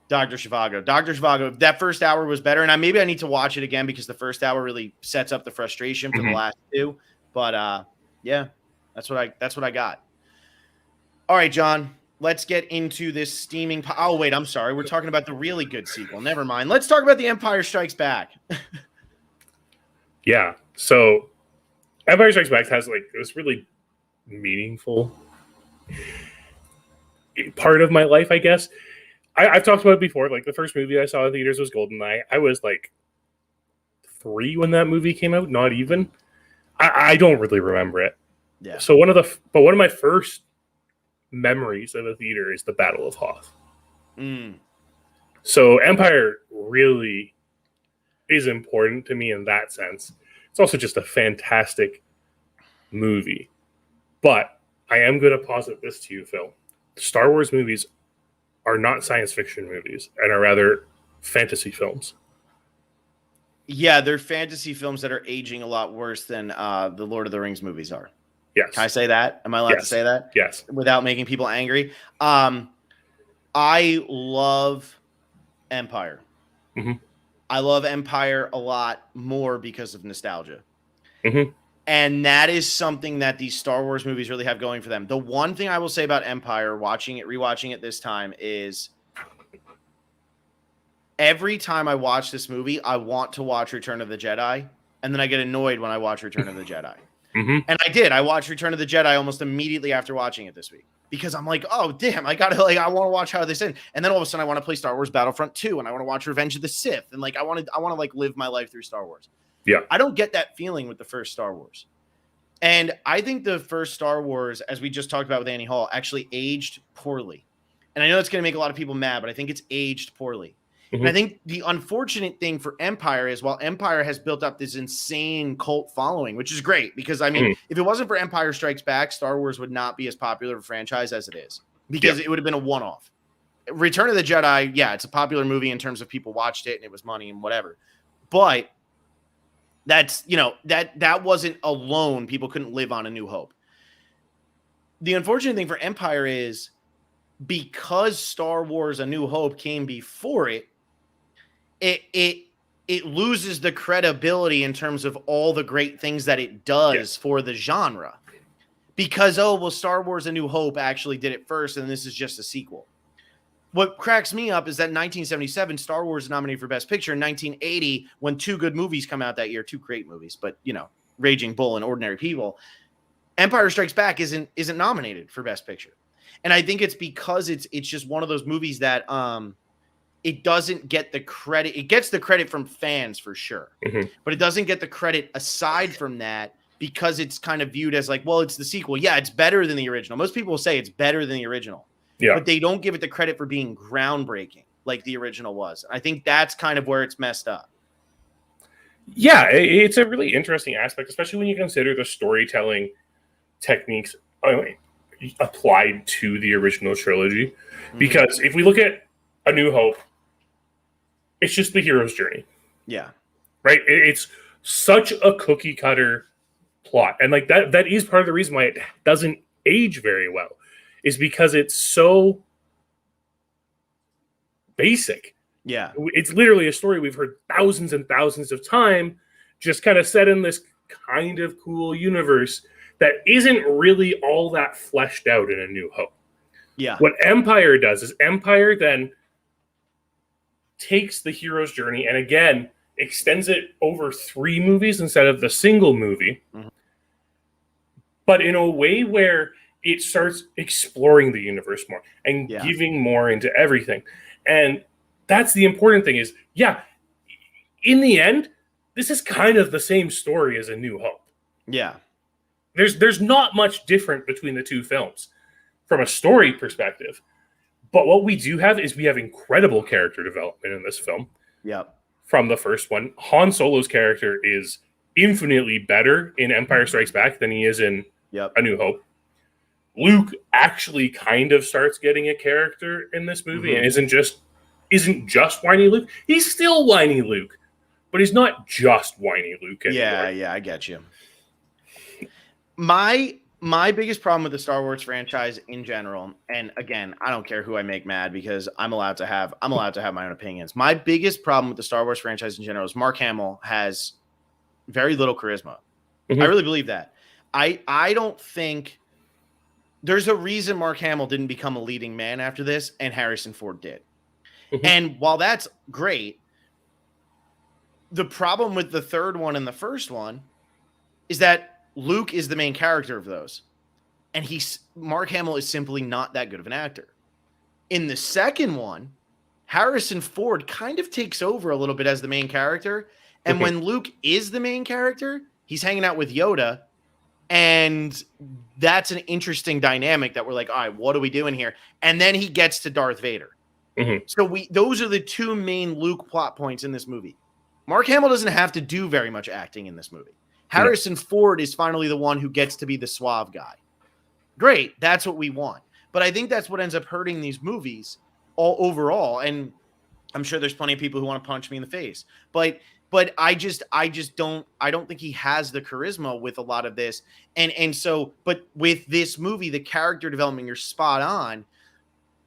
Dr. Zhivago. Dr. Zhivago, that first hour was better, and maybe I need to watch it again because the first hour really sets up the frustration for the last 2. But yeah. That's what I got. All right, John, let's get into this steaming. Oh, wait, I'm sorry. We're talking about the really good sequel. Never mind. Let's talk about The Empire Strikes Back. Yeah. So Empire Strikes Back has like this really meaningful part of my life, I guess. I've talked about it before. Like the first movie I saw in theaters was GoldenEye. I was like 3 when that movie came out. Not even. I don't really remember it. Yeah. So one of my first memories of a theater is the Battle of Hoth. So Empire really is important to me in that sense. It's also just a fantastic movie. But I am going to posit this to you, Phil. Star Wars movies are not science fiction movies and are rather fantasy films. Yeah, they're fantasy films that are aging a lot worse than the Lord of the Rings movies are. Yes. Can I say that? Am I allowed to say that? Yes. Without making people angry? I love Empire. Mm-hmm. I love Empire a lot more because of nostalgia. Mm-hmm. And that is something that these Star Wars movies really have going for them. The one thing I will say about Empire, rewatching it this time, is every time I watch this movie, I want to watch Return of the Jedi, and then I get annoyed when I watch Return of the Jedi. Mm-hmm. And I did. I watched Return of the Jedi almost immediately after watching it this week because I'm like, oh, damn, I want to watch how this ends. And then all of a sudden I want to play Star Wars Battlefront 2 and I want to watch Revenge of the Sith. And I want to live my life through Star Wars. Yeah. I don't get that feeling with the first Star Wars. And I think the first Star Wars, as we just talked about with Annie Hall, actually aged poorly. And I know it's going to make a lot of people mad, but I think it's aged poorly. Mm-hmm. And I think the unfortunate thing for Empire is while Empire has built up this insane cult following, which is great because, I mean, if it wasn't for Empire Strikes Back, Star Wars would not be as popular of a franchise as it is because it would have been a one-off. Return of the Jedi, yeah, it's a popular movie in terms of people watched it and it was money and whatever. But that's, that wasn't alone. People couldn't live on A New Hope. The unfortunate thing for Empire is because Star Wars A New Hope came before it, it loses the credibility in terms of all the great things that it does for the genre. Because, Star Wars A New Hope actually did it first, and this is just a sequel. What cracks me up is that in 1977, Star Wars is nominated for Best Picture. In 1980, when 2 good movies come out that year, 2 great movies, but, Raging Bull and Ordinary People, Empire Strikes Back isn't nominated for Best Picture. And I think it's because it's just one of those movies that it doesn't get the credit. It gets the credit from fans for sure, but it doesn't get the credit aside from that because it's kind of viewed as it's the sequel. Yeah, it's better than the original. Most people will say it's better than the original, but they don't give it the credit for being groundbreaking like the original was. I think that's kind of where it's messed up. Yeah, it's a really interesting aspect, especially when you consider the storytelling techniques applied to the original trilogy. Because if we look at A New Hope, it's just the hero's journey. Yeah. Right? It's such a cookie cutter plot. And that is part of the reason why it doesn't age very well, is because it's so basic. Yeah. It's literally a story we've heard thousands and thousands of times, just kind of set in this kind of cool universe that isn't really all that fleshed out in A New Hope. Yeah. What Empire does is Empire then takes the hero's journey and again extends it over 3 movies instead of the single movie, but in a way where it starts exploring the universe more and giving more into everything. And that's the important thing is, in the end, this is kind of the same story as A New Hope. Yeah. There's not much different between the 2 films from a story perspective. But what we do have is we have incredible character development in this film. Yep. From the first one. Han Solo's character is infinitely better in Empire Strikes Back than he is in A New Hope. Luke actually kind of starts getting a character in this movie and isn't just whiny Luke. He's still whiny Luke, but he's not just whiny Luke anymore. Yeah, I get you. My biggest problem with the Star Wars franchise in general, and again, I don't care who I make mad because I'm allowed to have my own opinions. My biggest problem with the Star Wars franchise in general is Mark Hamill has very little charisma. I really believe that. I don't think there's a reason Mark Hamill didn't become a leading man after this, and Harrison Ford did. And while that's great, the problem with the third one and the first one is that Luke is the main character of those. And Mark Hamill is simply not that good of an actor. In the second one, Harrison Ford kind of takes over a little bit as the main character. And when Luke is the main character, he's hanging out with Yoda. And that's an interesting dynamic that we're like, all right, what are we doing here? And then he gets to Darth Vader. So those are the two main Luke plot points in this movie. Mark Hamill doesn't have to do very much acting in this movie. Harrison Ford is finally the one who gets to be the suave guy. Great. That's what we want. But I think that's what ends up hurting these movies all overall. And I'm sure there's plenty of people who want to punch me in the face. But I just don't think he has the charisma with a lot of this. And so, but with this movie, the character development, you're spot on.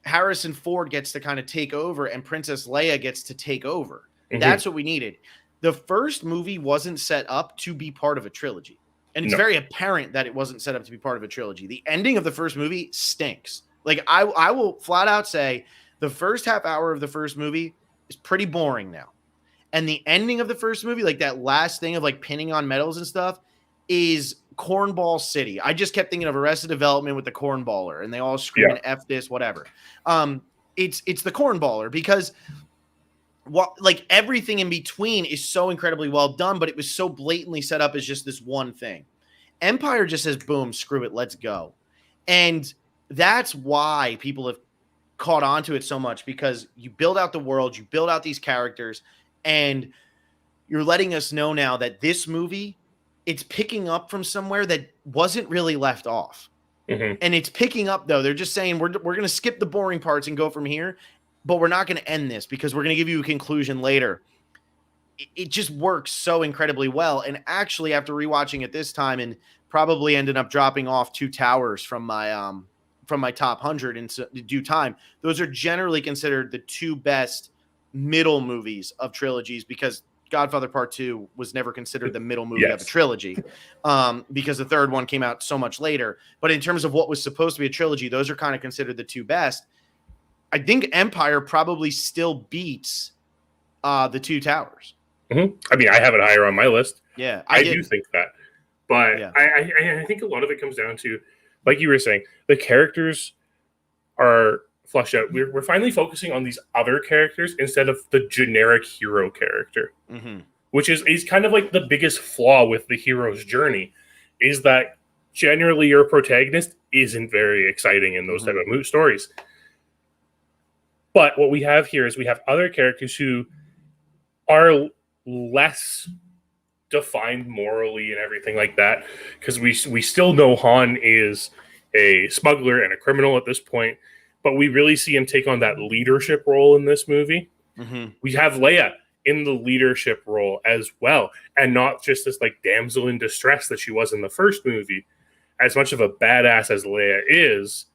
Harrison Ford gets to kind of take over and Princess Leia gets to take over. That's what we needed. The first movie wasn't set up to be part of a trilogy. And it's very apparent that it wasn't set up to be part of a trilogy. The ending of the first movie stinks. Like I will flat out say the first half hour of the first movie is pretty boring now. And the ending of the first movie, like that last thing of like pinning on medals and stuff, is Cornball City. I just kept thinking of Arrested Development with the cornballer and they all screaming F this, whatever. It's the cornballer because like everything in between is so incredibly well done, but it was so blatantly set up as just this one thing. Empire just says, boom, screw it, let's go. And that's why people have caught on to it so much, because you build out the world, you build out these characters, and you're letting us know now that this movie, it's picking up from somewhere that wasn't really left off. And it's picking up, though. They're just saying, we're going to skip the boring parts and go from here, but we're not going to end this because we're going to give you a conclusion later. It just works so incredibly well. And actually, after rewatching it this time and probably ended up dropping off 2 towers from my top 100 in due time, those are generally considered the 2 best middle movies of trilogies, because Godfather Part 2 was never considered the middle movie of a trilogy, because the third one came out so much later. But in terms of what was supposed to be a trilogy, those are kind of considered the 2 best. I think Empire probably still beats the 2 Towers. I mean, I have it higher on my list. Yeah, I do think that. But I think a lot of it comes down to, like you were saying, the characters are flushed out. We're finally focusing on these other characters instead of the generic hero character, which is kind of like the biggest flaw with the hero's journey, is that generally your protagonist isn't very exciting in those type of stories. But what we have here is we have other characters who are less defined morally and everything like that, because we still know Han is a smuggler and a criminal at this point, but we really see him take on that leadership role in this movie. We have Leia in the leadership role as well, and not just this like damsel in distress that she was in the first movie. As much of a badass as Leia is,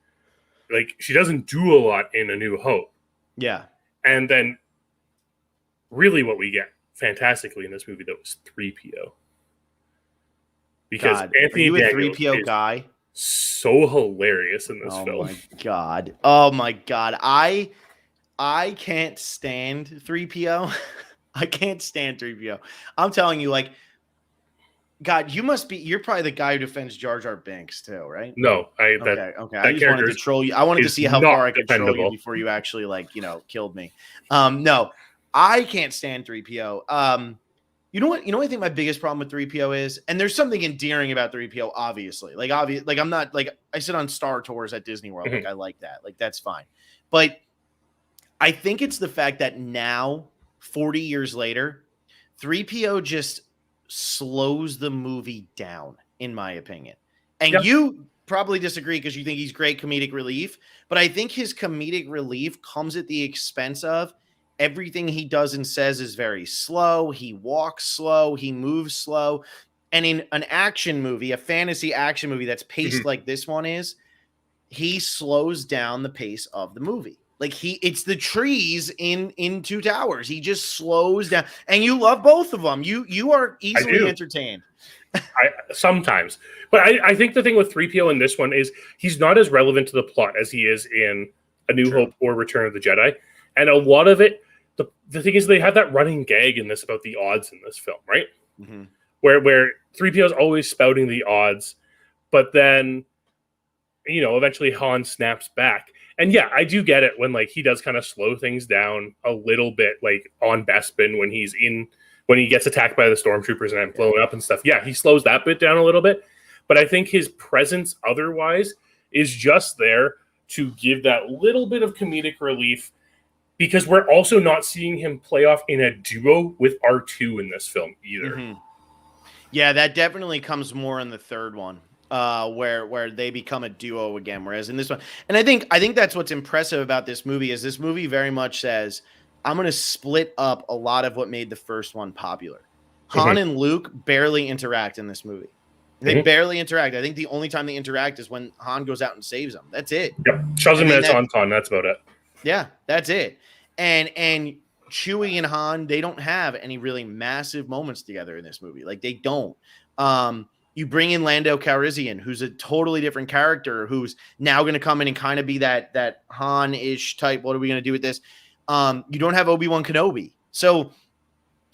like, she doesn't do a lot in A New Hope. And then really what we get fantastically in this movie, though, is 3PO. Because Anthony Daniels, a 3PO is guy, so hilarious in this film. Oh my god. I can't stand 3PO. I can't stand 3PO. I'm telling you, like, God, you're probably the guy who defends Jar Jar Binks too, right? No, okay. I just wanted to troll you. I wanted to see how far I could troll you before you actually, like, killed me. No, I can't stand 3PO. You know what I think my biggest problem with 3PO is, and there's something endearing about 3PO, obviously. Like I'm not, like, I sit on Star Tours at Disney World. Like, I like that. Like, that's fine. But I think it's the fact that now, 40 years later, 3PO just slows the movie down, in my opinion. And you probably disagree because you think he's great comedic relief, but I think his comedic relief comes at the expense of everything he does and says is very slow. He walks slow, he moves slow. And in an action movie, a fantasy action movie that's paced like this one is, he slows down the pace of the movie. Like, it's the trees in 2 Towers. He just slows down, and you love both of them. You are easily entertained. Sometimes, but I think the thing with 3PO in this one is he's not as relevant to the plot as he is in A New Hope or Return of the Jedi. And a lot of it, the thing is, they have that running gag in this about the odds in this film, right? Where 3PO is always spouting the odds, but then, eventually Han snaps back. And yeah, I do get it when, like, he does kind of slow things down a little bit, like on Bespin when he's in when he gets attacked by the stormtroopers and blown up and stuff. Yeah, he slows that bit down a little bit. But I think his presence otherwise is just there to give that little bit of comedic relief, because we're also not seeing him play off in a duo with R2 in this film either. Mm-hmm. Yeah, that definitely comes more in the third one, where they become a duo again. Whereas in this one, and I think that's what's impressive about this movie is this movie very much says, I'm going to split up a lot of what made the first one popular. Han and Luke barely interact in this movie. They barely interact. I think the only time they interact is when Han goes out and saves them. That's it. Yep. Shows him as Anton. That's about it. Yeah, that's it. And Chewie and Han, they don't have any really massive moments together in this movie. Like, they don't. You bring in Lando Calrissian, who's a totally different character, who's now going to come in and kind of be that Han-ish type. What are we going to do with this? You don't have Obi-Wan Kenobi. So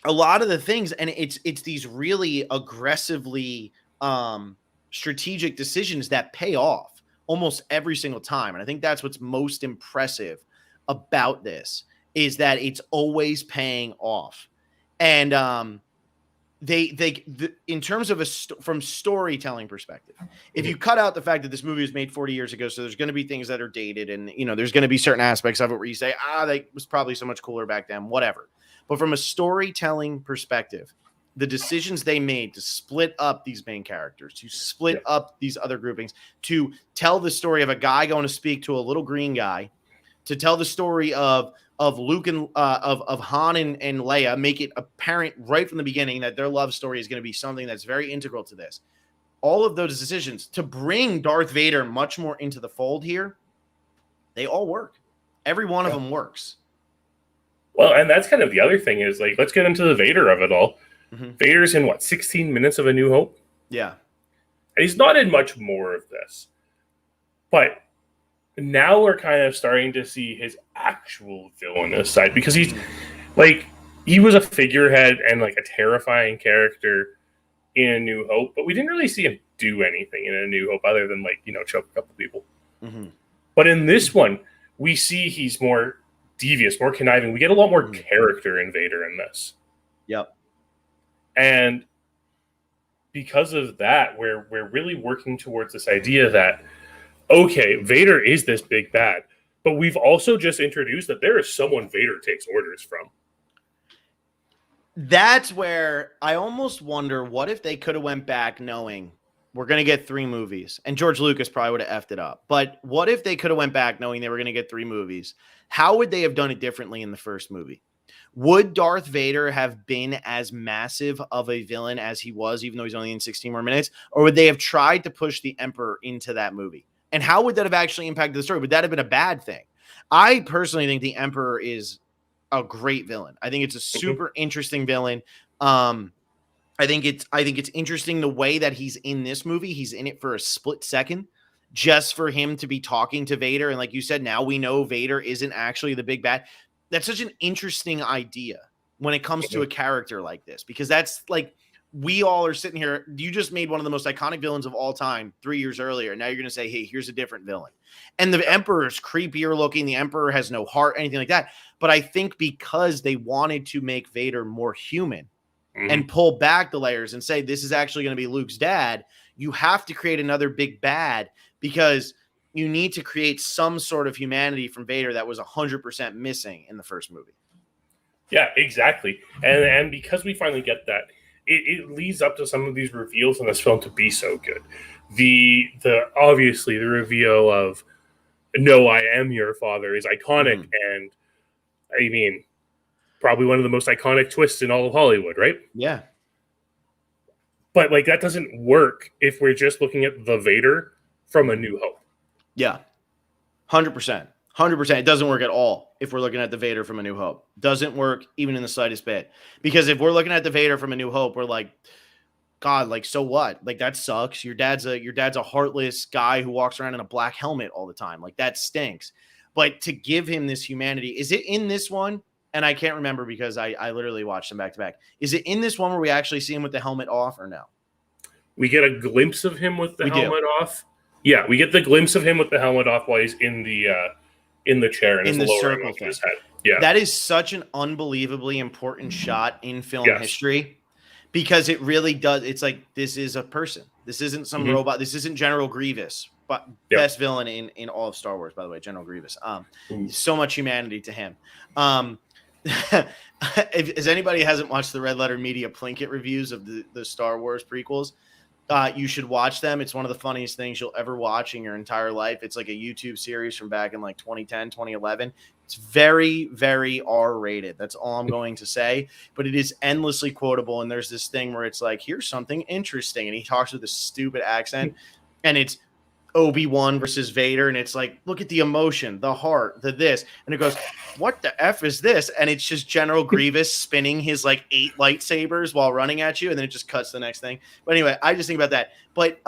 a lot of the things, and it's these really aggressively strategic decisions that pay off almost every single time. And I think that's what's most impressive about this, is that it's always paying off. And they in terms of from storytelling perspective, if you cut out the fact that this movie was made 40 years ago, so there's going to be things that are dated, and there's going to be certain aspects of it where you say, that was probably so much cooler back then, whatever. But from a storytelling perspective, the decisions they made to split up these main characters, to split up these other groupings, to tell the story of a guy going to speak to a little green guy, to tell the story of Luke and of Han and Leia, make it apparent right from the beginning that their love story is going to be something that's very integral to this. All of those decisions to bring Darth Vader much more into the fold here, they all work. Every one of them works. Well, and that's kind of the other thing is, like, let's get into the Vader of it all. Vader's in 16 minutes of A New Hope? Yeah. And he's not in much more of this. But now we're kind of starting to see his actual villainous side, because he's like, he was a figurehead and like a terrifying character in A New Hope, but we didn't really see him do anything in A New Hope other than, like, choke a couple people. But in this one, we see he's more devious, more conniving. We get a lot more character in Vader in this. Yep. And because of that, we're really working towards this idea that, okay, Vader is this big bad, but we've also just introduced that there is someone Vader takes orders from. That's where I almost wonder, what if they could have went back knowing we're going to get 3 movies, and George Lucas probably would have effed it up. But what if they could have went back knowing they were going to get 3 movies? How would they have done it differently in the first movie? Would Darth Vader have been as massive of a villain as he was, even though he's only in 16 more minutes? Or would they have tried to push the Emperor into that movie? And how would that have actually impacted the story? Would that have been a bad thing? I personally think the Emperor is a great villain. I think it's a super interesting villain. I think it's interesting the way that he's in this movie. He's in it for a split second, just for him to be talking to Vader. And like you said, now we know Vader isn't actually the big bad. That's such an interesting idea when it comes to a character like this, because that's like, we all are sitting here. You just made one of the most iconic villains of all time 3 years earlier. Now you're going to say, hey, here's a different villain. And the Emperor is creepier looking. The Emperor has no heart, anything like that. But I think because they wanted to make Vader more human and pull back the layers and say, this is actually going to be Luke's dad, you have to create another big bad, because you need to create some sort of humanity from Vader that was 100% missing in the first movie. Yeah, exactly. And because we finally get that, it leads up to some of these reveals in this film to be so good. The obviously the reveal of, no, I am your father, is iconic, and I mean, probably one of the most iconic twists in all of Hollywood, right? Yeah. But like, that doesn't work if we're just looking at the Vader from A New Hope. Yeah. 100%. 100%. It doesn't work at all if we're looking at the Vader from A New Hope. Doesn't work even in the slightest bit. Because if we're looking at the Vader from A New Hope, we're like, God, like, so what? Like, that sucks. Your dad's a heartless guy who walks around in a black helmet all the time. Like, that stinks. But to give him this humanity, is it in this one? And I can't remember because I literally watched them back to back. Is it in this one where we actually see him with the helmet off, or no? We get a glimpse of him with the helmet off. Yeah, we get the glimpse of him with the helmet off while he's in the chair and in his the lowering circle of thing. his head. Yeah. That is such an unbelievably important shot in film Yes. history, because it really does. It's like, this is a person. This isn't some robot. This isn't General Grievous, but best villain in all of Star Wars, by the way, General Grievous. So much humanity to him. If anybody hasn't watched the Red Letter Media Plinkett reviews of the Star Wars prequels, you should watch them. It's one of the funniest things you'll ever watch in your entire life. It's like a YouTube series from back in like 2010, 2011. It's very, very R-rated. That's all I'm going to say. But it is endlessly quotable. And there's this thing where it's like, here's something interesting. And he talks with a stupid accent. And it's Obi-Wan versus Vader. And it's like, look at the emotion, the heart, the this. And it goes, what the F is this? And it's just General Grievous spinning his like 8 lightsabers while running at you. And then it just cuts to the next thing. But anyway, I just think about that. But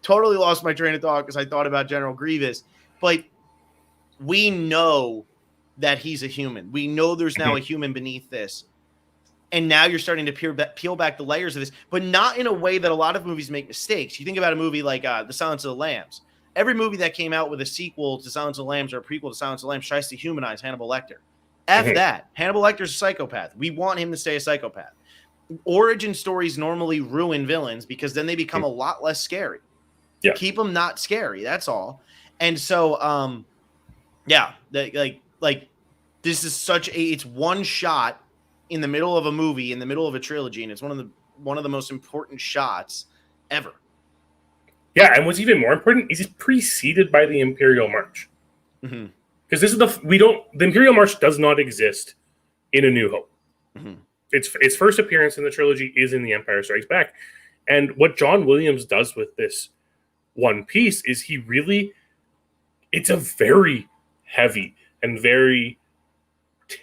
totally lost my train of thought because I thought about General Grievous. But we know that he's a human. We know there's now a human beneath this. And now you're starting to peel back the layers of this, but not in a way that a lot of movies make mistakes. You think about a movie like The Silence of the Lambs. Every movie that came out with a sequel to Silence of the Lambs or a prequel to Silence of the Lambs tries to humanize Hannibal Lecter. That. Hannibal Lecter's a psychopath. We want him to stay a psychopath. Origin stories normally ruin villains because then they become a lot less scary. Yeah. Keep them not scary. That's all. And so, this is it's one shot in the middle of a movie, in the middle of a trilogy, and it's one of the most important shots ever. Yeah, and what's even more important is it's preceded by the Imperial March. Because this is the Imperial March does not exist in A New Hope. Its first appearance in the trilogy is in The Empire Strikes Back. And what John Williams does with this one piece is it's a very heavy and very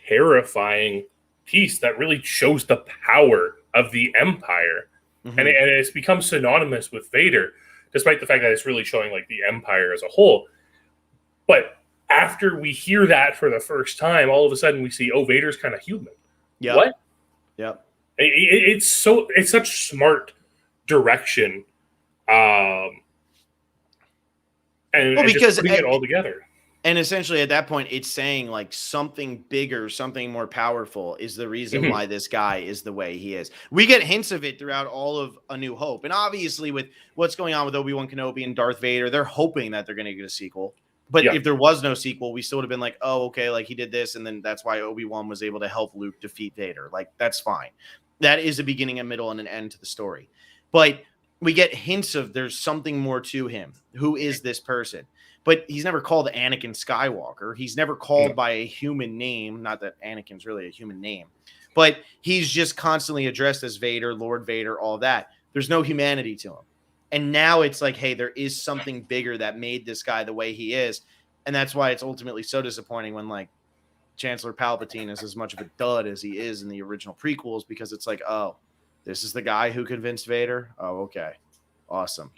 terrifying piece that really shows the power of the Empire. And it's become synonymous with Vader, despite the fact that it's really showing like the Empire as a whole. But after we hear that for the first time, all of a sudden we see, Vader's kind of human. Yeah. What? Yeah. It's such smart direction. And because just putting it all together. And essentially at that point, it's saying like something bigger, something more powerful is the reason why this guy is the way he is. We get hints of it throughout all of A New Hope. And obviously with what's going on with Obi-Wan Kenobi and Darth Vader, they're hoping that they're going to get a sequel. But if there was no sequel, we still would have been like, oh, okay, like he did this. And then that's why Obi-Wan was able to help Luke defeat Vader. Like, that's fine. That is a beginning, a middle, and an end to the story. But we get hints of there's something more to him. Who is this person? But he's never called Anakin Skywalker. He's never called by a human name. Not that Anakin's really a human name. But he's just constantly addressed as Vader, Lord Vader, all that. There's no humanity to him. And now it's like, hey, there is something bigger that made this guy the way he is. And that's why it's ultimately so disappointing when, like, Chancellor Palpatine is as much of a dud as he is in the original prequels, because it's like, oh, this is the guy who convinced Vader? Oh, okay. Awesome.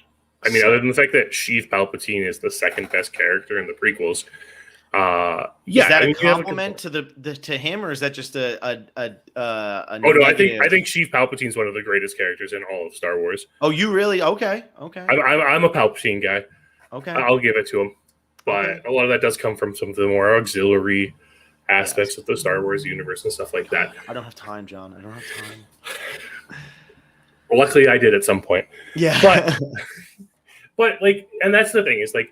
I mean, other than the fact that Sheev Palpatine is the second best character in the prequels, is that a compliment to him, or is that just a no, I think Sheev Palpatine is one of the greatest characters in all of Star Wars. Oh, you really? Okay. I'm a Palpatine guy. Okay, I'll give it to him, but a lot of that does come from some of the more auxiliary aspects of the Star Wars universe and stuff like that. I don't have time, John. I don't have time. Well, luckily I did at some point. Yeah. But like, and that's the thing, is like,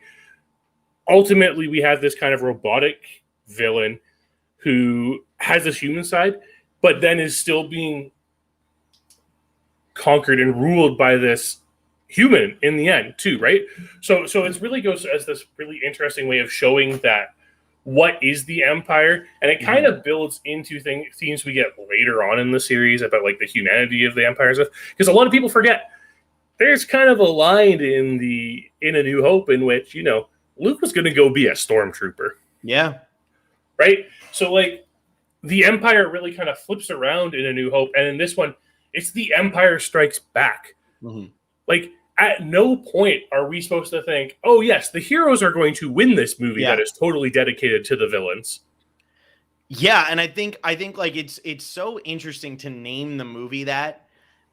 ultimately we have this kind of robotic villain who has this human side, but then is still being conquered and ruled by this human in the end too, right? So it really goes as this really interesting way of showing that what is the Empire, and it kind of builds into themes we get later on in the series about like the humanity of the Empire stuff, because a lot of people forget there's kind of a line in A New Hope in which, you know, Luke was going to go be a stormtrooper. Yeah. Right? So like the Empire really kind of flips around in A New Hope, and in this one it's the Empire Strikes Back. Like, at no point are we supposed to think, oh yes, the heroes are going to win this movie that is totally dedicated to the villains. Yeah, and I think like it's so interesting to name the movie that,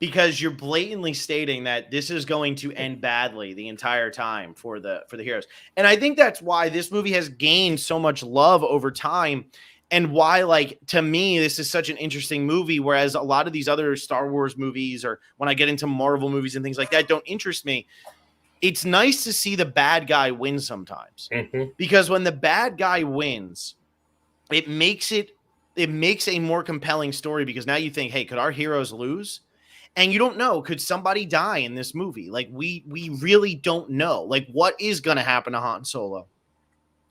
because you're blatantly stating that this is going to end badly the entire time for the heroes. And I think that's why this movie has gained so much love over time. and why, like, to me, this is such an interesting movie, whereas a lot of these other Star Wars movies, or when I get into Marvel movies and things like that, don't interest me. It's nice to see the bad guy win sometimes, because when the bad guy wins, it makes a more compelling story, because now you think, hey, could our heroes lose? And you don't know, could somebody die in this movie? Like, we really don't know. Like, what is going to happen to Han Solo?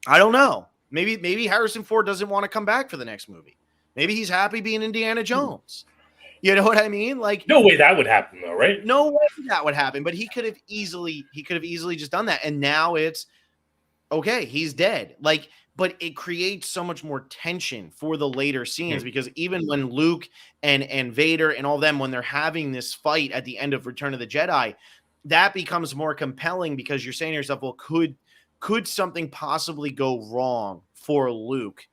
I don't know. Maybe Harrison Ford doesn't want to come back for the next movie. Maybe he's happy being Indiana Jones. You know what I mean? Like, no way that would happen, though, right? No way that would happen. But he could have easily just done that. And now it's okay. He's dead. Like, but it creates so much more tension for the later scenes, because even when Luke and Vader and all them, when they're having this fight at the end of Return of the Jedi, that becomes more compelling, because you're saying to yourself, well, could something possibly go wrong for Luke,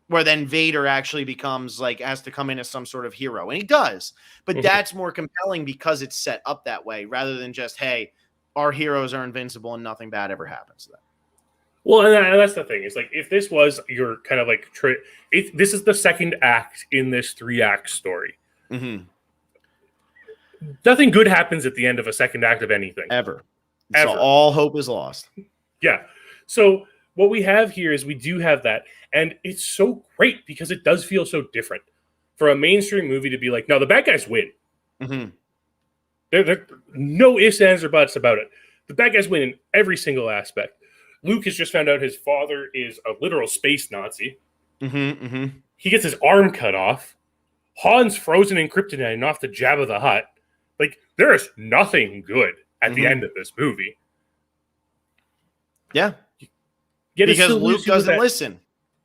where then Vader actually becomes like, has to come in as some sort of hero, and he does, but that's more compelling because it's set up that way, rather than just, hey, our heroes are invincible and nothing bad ever happens to them. Well, and that's the thing. It's like, if this was your kind of like, if this is the second act in this 3-act story, nothing good happens at the end of a second act of anything. Ever. So all hope is lost. Yeah. So what we have here is we do have that. And it's so great because it does feel so different for a mainstream movie to be like, no, the bad guys win. There no ifs, ands, or buts about it. The bad guys win in every single aspect. Luke has just found out his father is a literal space Nazi. He gets his arm cut off. Han's frozen in kryptonite and off to Jabba the Hutt. Like, there is nothing good at the end of this movie. Yeah. Yet because Luke doesn't listen.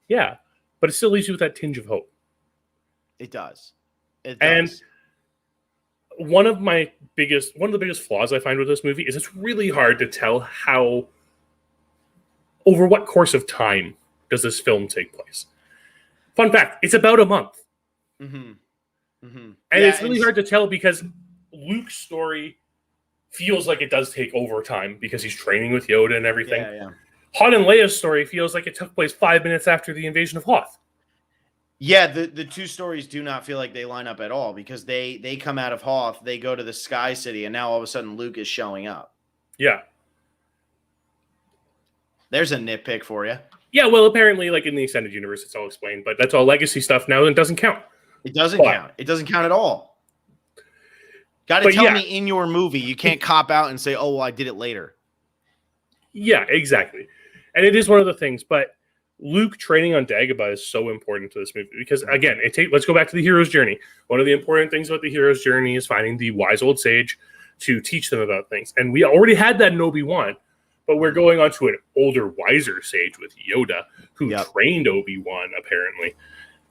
Yeah. But it still leaves you with that tinge of hope. It does. And one of the biggest flaws I find with this movie is it's really hard to tell over what course of time does this film take place. Fun fact, it's about a month. And it's really hard to tell, because Luke's story feels like it does take over time because he's training with Yoda and everything. Han and Leia's story feels like it took place 5 minutes after the invasion of Hoth. Yeah, the two stories do not feel like they line up at all, because they come out of Hoth, they go to the Sky City, and now all of a sudden Luke is showing up. Yeah. There's a nitpick for you. Yeah, well, apparently, like in the extended universe, it's all explained, but that's all legacy stuff now, and it doesn't count. It doesn't count. It doesn't count at all. Got to tell me in your movie. You can't cop out and say, oh, well, I did it later. Yeah, exactly. And it is one of the things, but Luke training on Dagobah is so important to this movie, because, again, let's go back to the hero's journey. One of the important things about the hero's journey is finding the wise old sage to teach them about things. And we already had that in Obi-Wan. But we're going on to an older, wiser sage with Yoda, who trained Obi-Wan, apparently,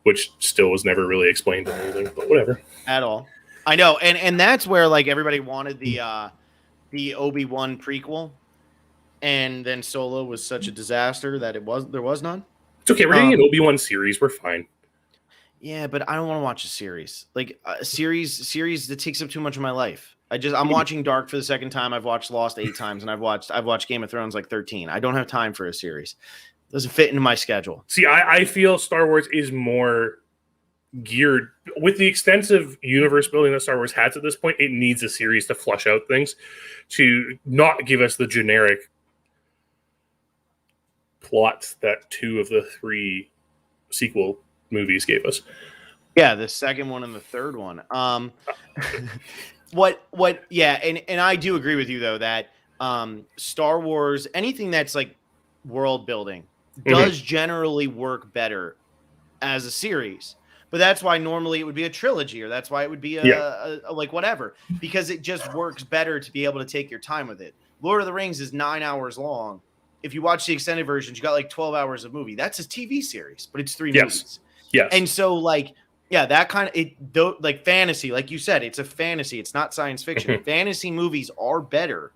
which still was never really explained or anything, but whatever. At all. I know, and that's where, like, everybody wanted the Obi-Wan prequel, and then Solo was such a disaster that there was none. It's okay, we're getting an Obi-Wan series, we're fine. Yeah, but I don't want to watch a series. Like, a series that takes up too much of my life. I'm watching Dark for the second time. I've watched Lost 8 times, and I've watched Game of Thrones like 13. I don't have time for a series. It doesn't fit into my schedule. See, I feel Star Wars is more geared with the extensive universe building that Star Wars has at this point. It needs a series to flush out things, to not give us the generic plots that 2 of the 3 sequel movies gave us. Yeah, the second one and the third one. And I do agree with you, though, that Star Wars, anything that's like world building, does generally work better as a series. But that's why normally it would be a trilogy, or that's why it would be a like whatever, because it just works better to be able to take your time with it. Lord of the Rings is 9 hours long. If you watch the extended versions, you got like 12 hours of movie. That's a TV series, but it's 3 movies. Yes. And so, like, yeah, that kind of like fantasy, like you said, it's a fantasy. It's not science fiction. Fantasy movies are better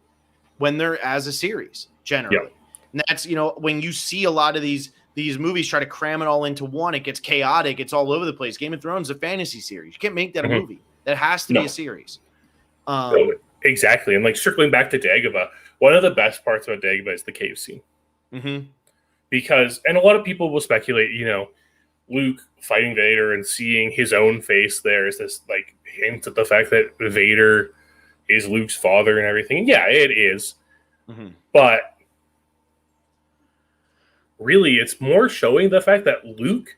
when they're as a series, generally. Yeah. And that's, when you see a lot of these movies try to cram it all into one, it gets chaotic. It's all over the place. Game of Thrones is a fantasy series. You can't make that a movie. That has to be a series. Exactly. And like circling back to Dagobah, one of the best parts about Dagobah is the cave scene. Because, and a lot of people will speculate, Luke fighting Vader and seeing his own face there is this like hint at the fact that Vader is Luke's father and everything. Yeah, it is. Mm-hmm. But really, it's more showing the fact that Luke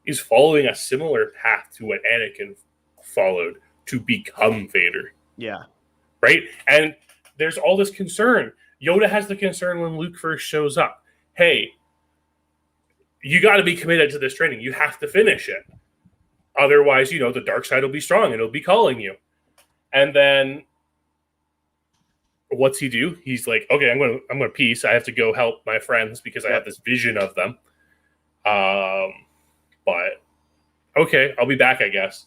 is following a similar path to what Anakin followed to become Vader. Yeah. Right? And there's all this concern. Yoda has the concern when Luke first shows up. Hey, you got to be committed to this training. You have to finish it. Otherwise, the dark side will be strong and it'll be calling you. And then what's he do? He's like, okay, I'm going to peace. I have to go help my friends because I have this vision of them. But okay, I'll be back, I guess.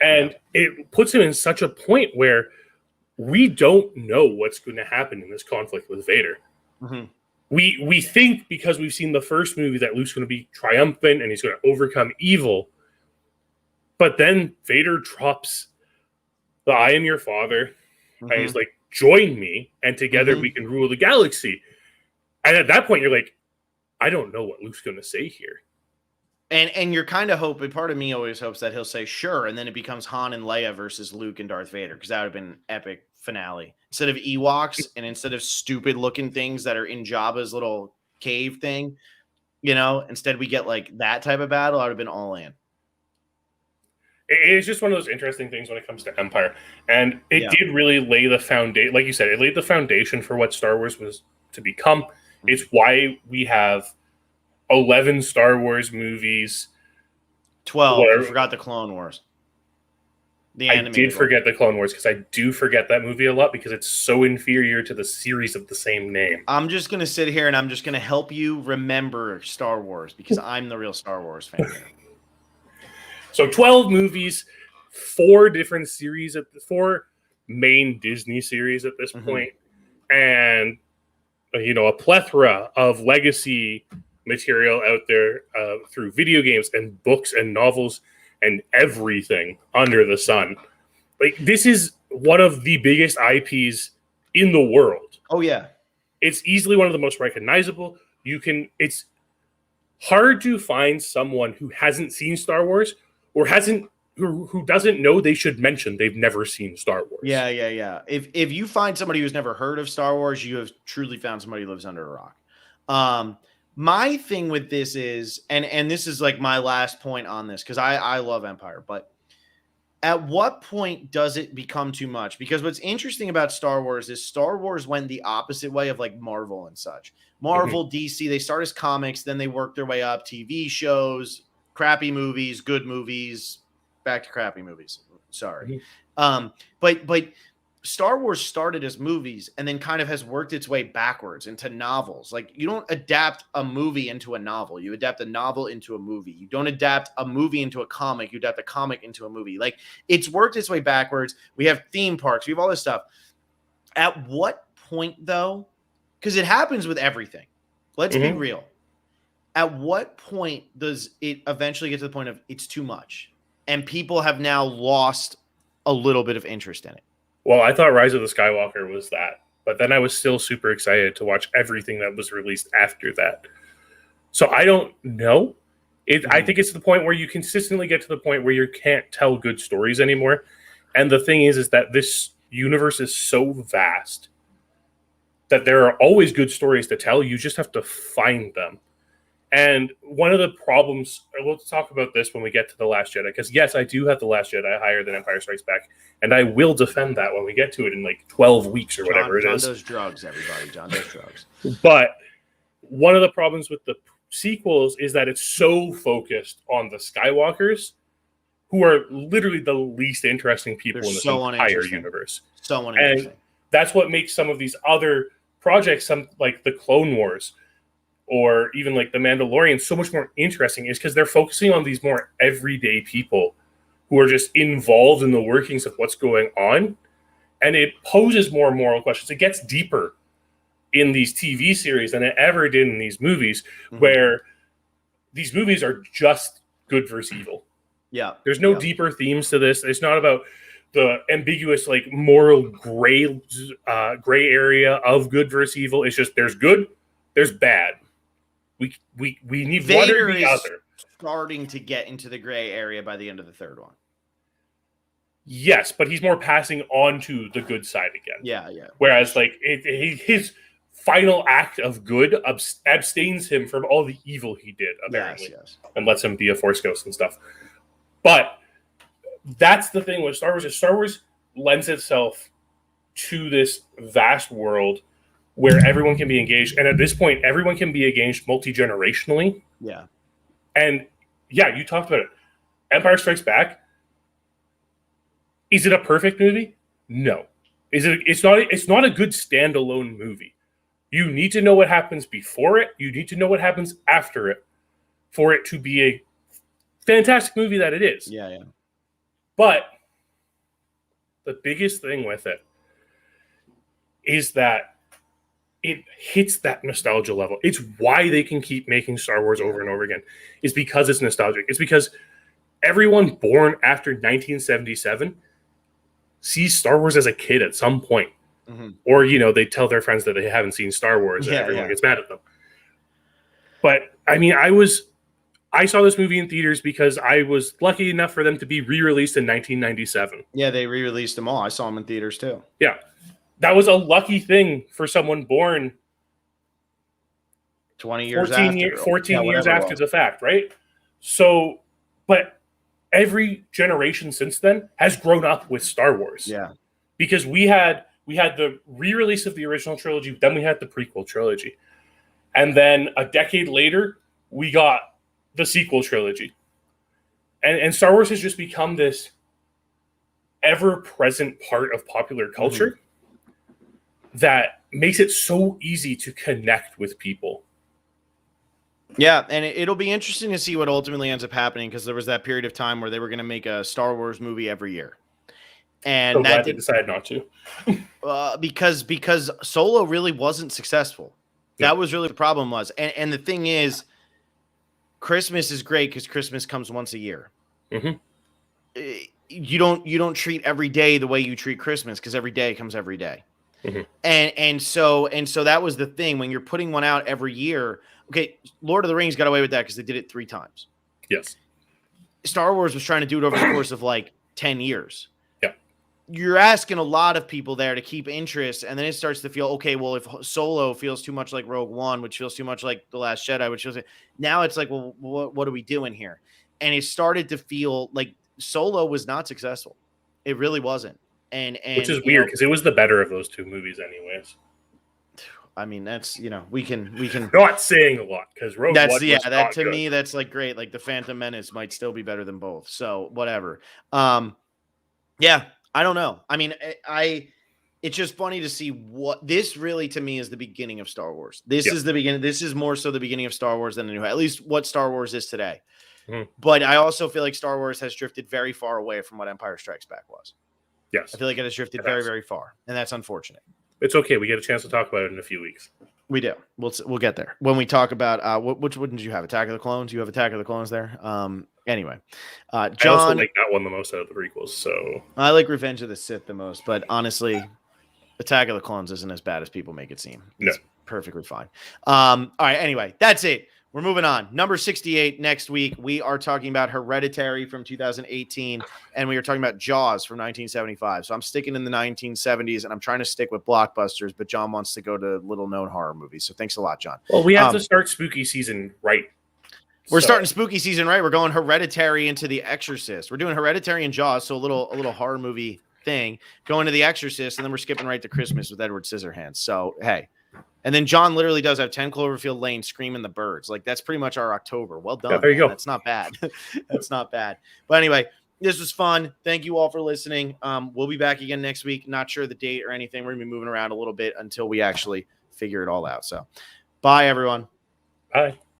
And it puts him in such a point where we don't know what's going to happen in this conflict with Vader. Mm-hmm. We think because we've seen the first movie that Luke's going to be triumphant and he's going to overcome evil. But then Vader drops the I am your father. Mm-hmm. And he's like, join me, and together we can rule the galaxy. And at that point, you're like, I don't know what Luke's going to say here. And you're kind of hoping, part of me always hopes that he'll say, sure, and then it becomes Han and Leia versus Luke and Darth Vader, because that would have been an epic finale. Instead of Ewoks, and instead of stupid-looking things that are in Jabba's little cave thing, instead we get, like, that type of battle. I would have been all in. It's just one of those interesting things when it comes to Empire. And it did really lay the foundation, like you said, it laid the foundation for what Star Wars was to become. Mm-hmm. It's why we have 11 Star Wars movies. 12. I forgot the Clone Wars. I did forget the Clone Wars because I do forget that movie a lot because it's so inferior to the series of the same name. I'm just going to sit here and I'm just going to help you remember Star Wars because I'm the real Star Wars fan. So 12 movies, 4 different series, 4 main Disney series at this point, and a plethora of legacy material out there through video games and books and novels and everything under the sun. Like, this is one of the biggest IPs in the world. Oh yeah, it's easily one of the most recognizable. It's hard to find someone who hasn't seen Star Wars or who doesn't know they should mention they've never seen Star Wars. Yeah. If you find somebody who's never heard of Star Wars, you have truly found somebody who lives under a rock. My thing with this is, and this is like my last point on this, because I love Empire, but at what point does it become too much? Because what's interesting about Star Wars is Star Wars went the opposite way of like Marvel and such. Marvel, DC, they start as comics, then they work their way up, TV shows, crappy movies, good movies, back to crappy movies. Sorry. But Star Wars started as movies and then kind of has worked its way backwards into novels. Like, you don't adapt a movie into a novel. You adapt a novel into a movie. You don't adapt a movie into a comic. You adapt a comic into a movie. Like, it's worked its way backwards. We have theme parks. We have all this stuff. At what point, though, because it happens with everything. Let's be real. At what point does it eventually get to the point of it's too much? And people have now lost a little bit of interest in it. Well, I thought Rise of the Skywalker was that, but then I was still super excited to watch everything that was released after that. So I don't know. I think it's the point where you consistently get to the point where you can't tell good stories anymore. And the thing is that this universe is so vast that there are always good stories to tell. You just have to find them. And one of the problems, we'll talk about this when we get to The Last Jedi, because yes, I do have The Last Jedi higher than Empire Strikes Back, and I will defend that when we get to it in like 12 weeks or whatever it is. John does drugs, everybody. John does drugs. But one of the problems with the sequels is that it's so focused on the Skywalkers, who are literally the least interesting people in this entire universe. So uninteresting. And that's what makes some of these other projects, like the Clone Wars, or even like The Mandalorian, so much more interesting, is because they're focusing on these more everyday people who are just involved in the workings of what's going on. And it poses more moral questions. It gets deeper in these TV series than it ever did in these movies, where these movies are just good versus evil. Yeah. There's no deeper themes to this. It's not about the ambiguous, like, moral gray area of good versus evil. It's just there's good, there's bad. We need Vader one or the other. starting to get into the gray area by the end of the third one. Yes, but he's more passing on to the good side again. Yeah, yeah. Whereas, like, his final act of good abstains him from all the evil he did, apparently. Yes. And lets him be a Force ghost and stuff. But that's the thing with Star Wars, is Star Wars lends itself to this vast world where everyone can be engaged. And at this point, everyone can be engaged multi-generationally. Yeah. And, yeah, you talked about it. Empire Strikes Back. Is it a perfect movie? No. It's not a good standalone movie. You need to know what happens before it. You need to know what happens after it for it to be a fantastic movie that it is. Yeah. But the biggest thing with it is that it hits that nostalgia level. It's why they can keep making Star Wars over and over again. It's because it's nostalgic. It's because everyone born after 1977 sees Star Wars as a kid at some point. Mm-hmm. Or, they tell their friends that they haven't seen Star Wars and everyone gets mad at them. But, I mean, I saw this movie in theaters because I was lucky enough for them to be re-released in 1997. Yeah, they re-released them all. I saw them in theaters too. Yeah. That was a lucky thing for someone born 20 years 14 years after the fact, right? So, but every generation since then has grown up with Star Wars. Yeah. Because we had the re-release of the original trilogy, then we had the prequel trilogy. And then a decade later, we got the sequel trilogy. And Star Wars has just become this ever-present part of popular culture that makes it so easy to connect with people. Yeah, and it'll be interesting to see what ultimately ends up happening, because there was that period of time where they were going to make a Star Wars movie every year. And so glad they decided not to. because Solo really wasn't successful. That was really the problem was. And the thing is, Christmas is great because Christmas comes once a year. Mm-hmm. You don't treat every day the way you treat Christmas, because every day comes every day. Mm-hmm. And so that was the thing when you're putting one out every year. Okay, Lord of the Rings got away with that because they did it 3 times. Yes. Star Wars was trying to do it over the course of like 10 years. Yeah. You're asking a lot of people there to keep interest, and then it starts to feel, okay, well, if Solo feels too much like Rogue One, which feels too much like The Last Jedi, which feels like, now it's like, well, what are we doing here? And it started to feel like Solo was not successful. It really wasn't. And which is weird because it was the better of those 2 movies anyways. I mean, that's, we can not saying a lot because Rogue One was that to good. me, that's like great. Like the Phantom Menace might still be better than both. So whatever. Yeah, I don't know. I mean, it's just funny to see what this really to me is the beginning of Star Wars. This is the beginning. This is more so the beginning of Star Wars than at least what Star Wars is today. Mm-hmm. But I also feel like Star Wars has drifted very far away from what Empire Strikes Back was. Yes. I feel like it has drifted very, very far, and that's unfortunate. It's okay. We get a chance to talk about it in a few weeks. We do. We'll get there when we talk about which one did you have? Attack of the Clones. You have Attack of the Clones there. Anyway, John. I also like that one the most out of the prequels. So I like Revenge of the Sith the most, but honestly, Attack of the Clones isn't as bad as people make it seem. It's perfectly fine. All right. Anyway, that's it. We're moving on. Number 68 next week. We are talking about Hereditary from 2018, and we are talking about Jaws from 1975. So I'm sticking in the 1970s, and I'm trying to stick with blockbusters, but John wants to go to little-known horror movies. So thanks a lot, John. Well, we have to start spooky season right. We're starting spooky season right. We're going Hereditary into The Exorcist. We're doing Hereditary and Jaws, so a little horror movie thing. Going to The Exorcist, and then we're skipping right to Christmas with Edward Scissorhands. So, hey. And then John literally does have 10 Cloverfield Lane, Screaming the Birds. Like, that's pretty much our October. Well done. Yeah, there you go. That's not bad. That's not bad. But anyway, this was fun. Thank you all for listening. We'll be back again next week. Not sure the date or anything. We're going to be moving around a little bit until we actually figure it all out. So, bye, everyone. Bye.